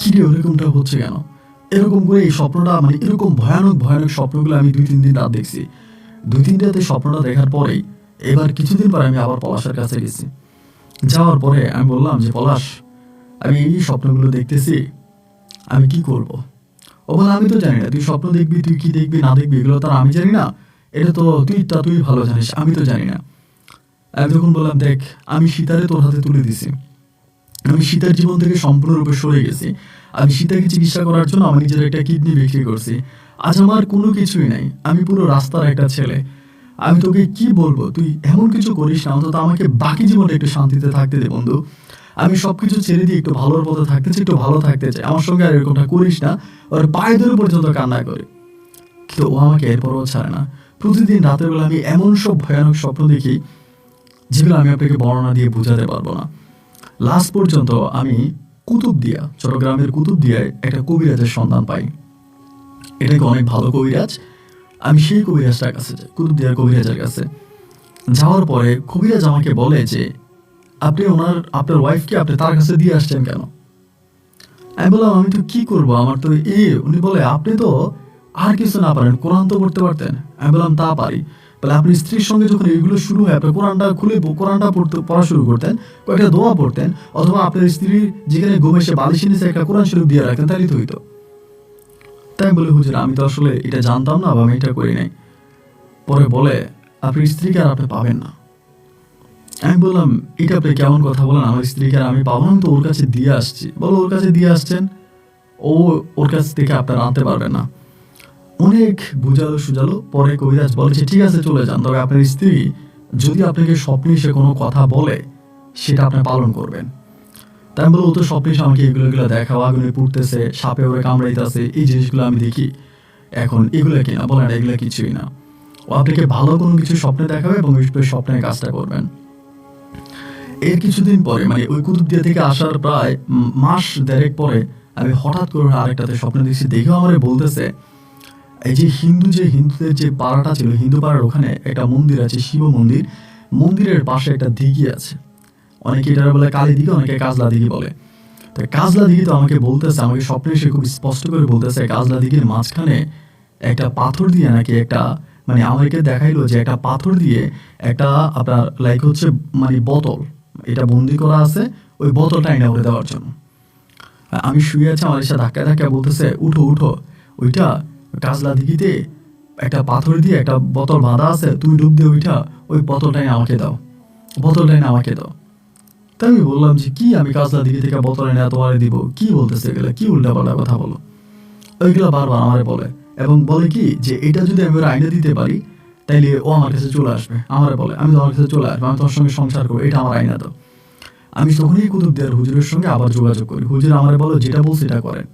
কি রে এরকমটা হচ্ছে কেন? এরকম করে এই স্বপ্নটা, মানে এরকম ভয়ানক ভয়ানক স্বপ্নগুলো আমি 2-3 দিন রাত দেখছি। 2-3 রাতে স্বপ্নটা দেখার পরেই এবার কিছুদিন পরে আমি আবার পলাশের কাছে গেছি। যাওয়ার পরে আমি বললাম যে পলাশ, আমি এই স্বপ্নগুলো দেখতেছি, আমি কি করব? ও বলে আমি তো জানি না, তুই স্বপ্ন দেখবি, তুই কি দেখবি না দেখবি এগুলো তো আমি জানি না, এটা তো তুই ভালো জানিস, আমি তো জানি না। আমি তখন বললাম দেখ, আমি সীতারে তোর হাতে তুলে দিছি, আমি সীতার জীবন থেকে সম্পূর্ণরূপে সরে গেছি। আমি সীতাকে চিকিৎসা করার জন্য আমার নিজের একটা কিডনি বিক্রি করছি। আজ আমার কোনো কিছুই নাই, আমি পুরো রাস্তার একটা ছেলে। আমি তোকে কি বলবো, তুই এমন কিছু করিস না, অন্তত আমাকে বাকি জীবনটা একটু শান্তিতে থাকতে দে বন্ধু। আমি সবকিছু ছেড়ে দিয়ে একটু ভালোর পথে থাকতে চাই, একটু ভালো থাকতে চাই, আমার সঙ্গে আর এরকমটা করিস না। ওর পায়ে ধরে পর্যন্ত কান্না করে, কিন্তু ও আমাকে এরপরও ছাড়ে না। প্রতিদিন রাতের বেলা আমি এমন সব ভয়ানক স্বপ্ন দেখি যেগুলো আমি আপনাকে বর্ণনা দিয়ে বোঝাতে পারবো না। লাস্ট পর্যন্ত আমি কুতুবদিয়া, চট্টগ্রামের কুতুবদিয়ায় একটা কবিরাজের সন্ধান পাই। এটাকে অনেক ভালো কবিরাজ। আমি সেই কবিরাজটার কাছে যাই, কুতুবদিয়ার কবিরাজের কাছে। যাওয়ার পরে কবিরাজ আমাকে বলে যে আপনি আপনার ওয়াইফকে আপনি তার কাছে দিয়ে আসছেন কেন? আমি বললাম আমি তো কি করবো, আমার তো উনি বলে আপনি তো আর কিছু না পারেন, কোরআন তো পড়তে পারতেন। আমি বললাম তা পারি। বলে আপনি স্ত্রীর সঙ্গে যখন এগুলো শুরু হয়, আপনি কোরআনটা খুলে কোরআনটা পড়া শুরু করতেন, কয়েকটা দোয়া পড়তেন, অথবা আপনার স্ত্রীর যেখানে ঘুমে সে বালিশের নিচে একটা কোরআন শরীফ দিয়ে রাখতেন, তাই তো হইতো। তাই বলে হুজুর আমি তো আসলে এটা জানতাম না বা আমি এটা করি নাই। পরে বলে আপনার স্ত্রীকে আর আপনি পাবেন না। আমি বললাম এটা আপনি কেমন কথা বলেন, আমার স্ত্রীকে আর আমি পাবো না, আমি তো ওর কাছে দিয়ে আসছি। বলো ওর কাছে দিয়ে আসছেন, ওর কাছ থেকে আপনারা আনতে পারবেন না। অনেক বুঝালো সুঝালো, পরে কবিরাজ বলেছে ঠিক আছে চলে যান, তবে আপনার স্ত্রী যদি আপনাকে স্বপ্নে এসে কোনো কথা বলে সেটা আপনি পালন করবেন। তাই আমি বলবো ও তো স্বপ্নে এসে আমাকে এগুলো দেখাও, আগুনে পুড়তেছে, সাপে ওরে কামড়াইতেছে, এই জিনিসগুলো আমি দেখি। এখন এগুলো কিনা বলেন, এগুলো কিছুই না। ও আপনাকে ভালো কোনো কিছু স্বপ্নে দেখাবে এবং ওই স্বপ্নের কাজটা করবেন। এর কিছুদিন পরে মানে ওই কুতুবদিয়া থেকে আসার প্রায় মাস দেড়েক পরে আমি হঠাৎ করে আরেকটাতে স্বপ্ন দেখছি। দেখেও আমার বলতেছে এই যে হিন্দুদের যে পাড়াটা ছিল, হিন্দু পাড়ার ওখানে একটা মন্দির আছে, শিব মন্দির। মন্দিরের পাশে একটা দিঘি আছে, অনেকে এটা বলে কালী দিঘি, অনেকে কাজলা দিঘি বলে। তো কাজলা দিঘি তো আমাকে বলতেছে, আমাকে স্বপ্নে এসে খুব স্পষ্ট করে বলতেছে কাজলা দিঘির মাঝখানে একটা পাথর দিয়ে নাকি একটা মানে আমাকে দেখাইলো যে একটা পাথর দিয়ে একটা আপনার লাইক হচ্ছে মানে বোতল এটা বন্দি করা আছে, ওই বোতলটা এনে উঠে দেওয়ার জন্য। আমি শুয়ে আছি, আমার এসে ধাক্কা ধাক্কা বলতেছে উঠো উঠো, ওইটা কাজলা দিঘিতে একটা পাথর দিয়ে একটা বোতল বাঁধা আছে, তুমি ডুব দিয়ে ওইটা ওই বোতলটাই আমাকে দাও, বোতলটাই আমাকে দাও। তাই আমি বললাম যে কি আমি কাজলা দিঘি থেকে বোতল এনে তোমারে দিব, কি বলতেছে এগুলো, কি উল্টাপাল্টা কথা বলো। ওইগুলো বারবার আমারে বলে এবং বলে কি যে এটা যদি আমি ওর আইনে দিতে পারি তাইলে ও আমার কাছে চলে আসবে। আমারে বলে আমি তোমার কাছে চলে আসবো, আমি তোমার সঙ্গে সংসার করবো, এটা আমার আইনা দাও। আমি তখনই কুতুবদিয়ার হুজুরের সঙ্গে আবার যোগাযোগ করি, হুজুর আমারে বলো যেটা বলছে এটা করেন।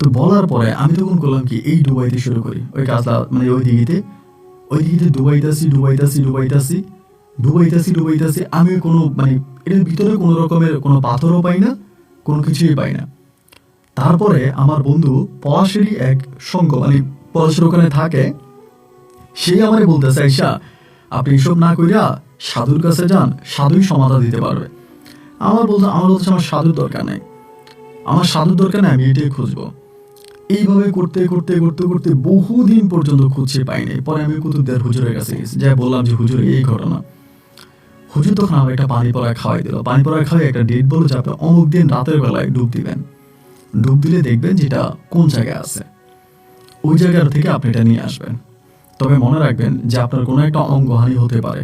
তো বলার পরে আমি তখন করলাম কি এই ডুবাইতে শুরু করি, ওই কাজলা মানে ওই দিঘিতে ডুবাইতাছি। আমি কোনো মানে এর ভিতরে কোনো রকমের কোনো পাথরও পাই না, কোনো কিছুই পাই না। তারপরে আমার বন্ধু পলাশেরই এক সঙ্গ মানে পলাশের ওখানে থাকে, সেই আমারে বলতেছে আইসা আপনি এসব না কইরা সাধুর কাছে যান, সাধুই সমাধা দিতে পারবে। আমার বলছে আমার সাধুর দরকার নেই, আমি এটাই খুঁজবো। এইভাবে করতে করতে করতে করতে বহুদিন পর্যন্ত খুঁজে পাইনি। পরে আমি কুতুবদিয়ার হুজুরের কাছে গেছি, যাই বললাম যে হুজুর এই ঘটনা। হুজুর তখন আমার একটা পানি পড়ায় খাওয়াই দিল, পানি পড়ায় খাওয়াই একটা ডেট বললো যে আপনি অমুক দিন রাতের বেলায় ডুব দিবেন, ডুব দিলে দেখবেন যেটা কোন জায়গায় আছে, ওই জায়গার থেকে আপনি এটা নিয়ে আসবেন। তবে মনে রাখবেন যে আপনার কোনো একটা অঙ্গহানি হতে পারে,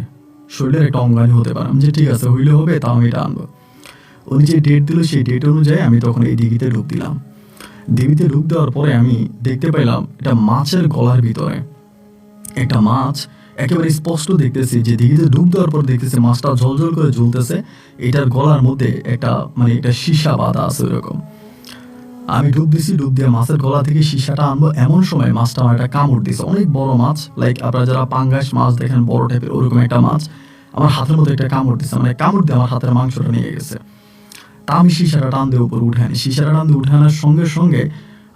শরীরের একটা অঙ্গহানি হতে পারে। আমি যে ঠিক আছে হইলে হবে, তাও আমি এটা আনবো। উনি যে ডেট দিল সেই ডেট অনুযায়ী আমি তখন এই দিঘিতে ডুব দিলাম। দিঘিতে ডুব দেওয়ার পরে আমি দেখতে পাইলাম এটা মাছের গলার ভিতরে একটা মাছ, একেবারে স্পষ্ট দেখতেছি যে দিঘিতে ডুব দেওয়ার পর দেখতেছি মাছটা ঝলঝল করে ঝুলতেছে, এটার গলার মধ্যে একটা মানে একটা সীসা বাঁধা আছে ওরকম। আমি ডুব দিয়ে মাছের গলা থেকে সীসাটা আনবো, এমন সময় মাছটা আমার একটা কামড় দিছে, অনেক বড় মাছ, লাইক আপনারা যারা পাঙ্গাস মাছ দেখেন বড় টাইপের, ওরকম একটা মাছ আমার হাতের মধ্যে একটা কামড় দিছে, মানে কামড় দিয়ে আমার হাতের মাংসটা নিয়ে গেছে। তা আমি সীসাটা টান দিয়ে উপরে উঠে আনি, সীসাটা টান দিয়ে উঠে আনার সঙ্গে সঙ্গে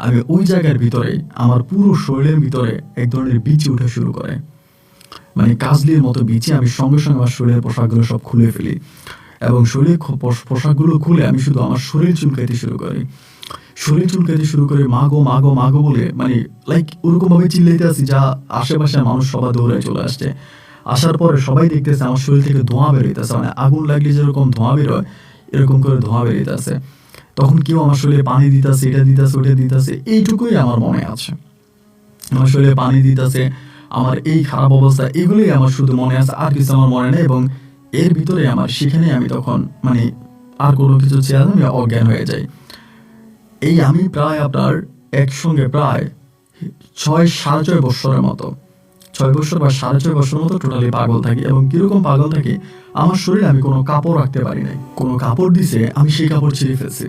আমি ওই জায়গার ভিতরে আমার পুরো শরীরের ভিতরে এক ধরনের বিচি উঠে শুরু করে, মানে কাজলির মতো বিচি। আমি সঙ্গে সঙ্গে আমার শরীরের পোশাকগুলো সব খুলে ফেলি এবং শরীরের পোশাকগুলো খুলে আমি শুধু আমার শরীর চুলকাইতে শুরু করি, মাগো বলে মানে লাইক ওরকম ভাবে চিল্লাইতে আসি যা আশেপাশের মানুষ সবাই দৌড়ে চলে আসছে। আসার পরে সবাই দেখতেছে আমার শরীর থেকে ধোঁয়া বেরোইতেছে, মানে আগুন লাগলে যেরকম ধোঁয়া বেরোয় এরকম করে ধোঁয়া বেরোইতেছে। তখন কেউ আমার শরীরে পানি দিতেছে, এটা দিতেছে, ওটা দিতেছে, এইটুকুই আমার মনে আছে। আমার শরীরে পানি দিতেছে, আমার এই খারাপ অবস্থা, এগুলোই আমার শুধু মনে আছে, আর কিছু আমার মনে নেই। এবং এর ভিতরে আমার সেখানে আমি তখন মানে আর কোনো কিছু চেয়ার আমি অজ্ঞান হয়ে যাই। এই আমি প্রায় আপনার একসঙ্গে প্রায় 6-6.5 বছরের মতো 6 বছর বা 6.5 বছর মতো টোটালি পাগল থাকি। এবং কিরকম পাগল থাকি, আমার শরীরে আমি কোনো কাপড় রাখতে পারি নাই। কোনো কাপড় দিছে, আমি সেই কাপড় ছিঁড়ে ফেলছি।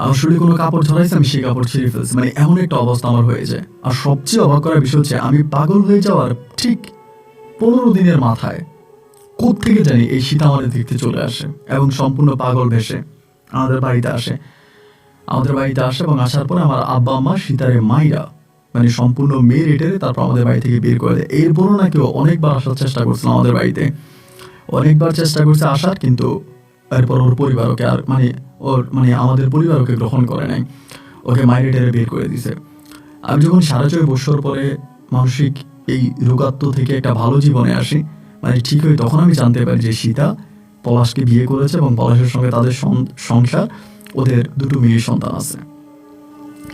আমার শরীরে কোনো কাপড় ঝরাইছে, আমি সেই কাপড় ছিঁড়ে ফেলছি। মানে এমন একটা অবস্থা আমার হয়ে যায়। আর সবচেয়ে অবাক করার বিষয় হচ্ছে, আমি পাগল হয়ে যাওয়ার ঠিক 15 দিনের মাথায় কোত্থেকে জানি এই সীতা আমাদের দেখতে চলে আসে এবং সম্পূর্ণ পাগল ভেসে আমাদের বাড়িতে আসে। এবং আসার পরে আমার আব্বা আম্মা সীতারে মাইরা, মানে সম্পূর্ণ মেয়ে রেটে তারপর আমাদের বাড়ি থেকে বের করে দেয়। এরপরও নাকি ও অনেকবার আসার চেষ্টা করছিল আমাদের বাড়িতে, অনেকবার চেষ্টা করছে আসার, কিন্তু এরপর ওর পরিবার ওকে আর আমাদের পরিবার ওকে গ্রহণ করে নাই, ওকে মাইরে টেরে বের করে দিছে। আমি যখন 6.5 বছর পরে মানসিক এই রোগাত্ম থেকে একটা ভালো জীবনে আসি, মানে ঠিক হয়, তখন আমি জানতে পারি যে সীতা পলাশকে বিয়ে করেছে এবং পলাশের সঙ্গে তাদের সংসার, ওদের 2 মেয়ে সন্তান আছে।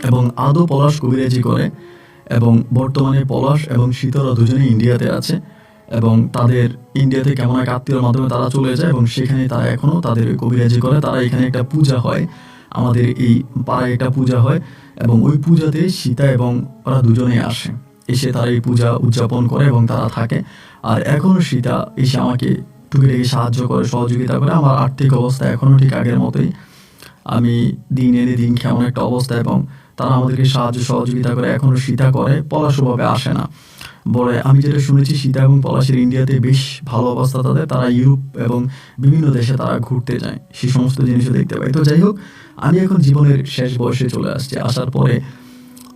এবং আদৌ পলাশ কবিরাজি করে, এবং বর্তমানে পলাশ এবং সীতারা দুজনে ইন্ডিয়াতে আছে। এবং তাদের ইন্ডিয়াতে কেমন এক আত্মীয়র মাধ্যমে তারা চলে যায় এবং সেখানে তারা এখনও তাদের কবিরাজি করে। তারা এখানে একটা পূজা হয়, আমাদের এই পাড়ায় একটা পূজা হয়, এবং ওই পূজাতে সীতা এবং ওরা দুজনেই আসে, এসে তারা এই পূজা উদযাপন করে এবং তারা থাকে। আর এখনও সীতা এসে আমাকে টুকিটাকি সাহায্য করে, সহযোগিতা করে। আমার আর্থিক অবস্থা এখনও ঠিক আগের মতোই, আমি দিন এনে দিন খেয়ে এমন একটা অবস্থা, এবং তারা আমাদেরকে সাহায্য সহযোগিতা করে। এখনও সীতা করে, পলাশ ওভাবে আসে না। বলে আমি যেটা শুনেছি, সীতা এবং পলাশের ইন্ডিয়াতে বেশ ভালো অবস্থা তাদের, তারা ইউরোপ এবং বিভিন্ন দেশে তারা ঘুরতে যায়, সেই সমস্ত জিনিসও দেখতে পাই। তো যাই হোক, আমি এখন জীবনের শেষ বয়সে চলে আসছি। আসার পরে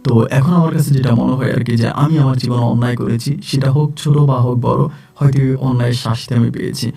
তো এখন আমার কাছে যেটা মনে হয় আর কি, যে আমি আমার জীবনে অন্যায় করেছি, সেটা হোক ছোট বা হোক বড়, হয়তো অন্যায়ের শাস্তি আমি পেয়েছি।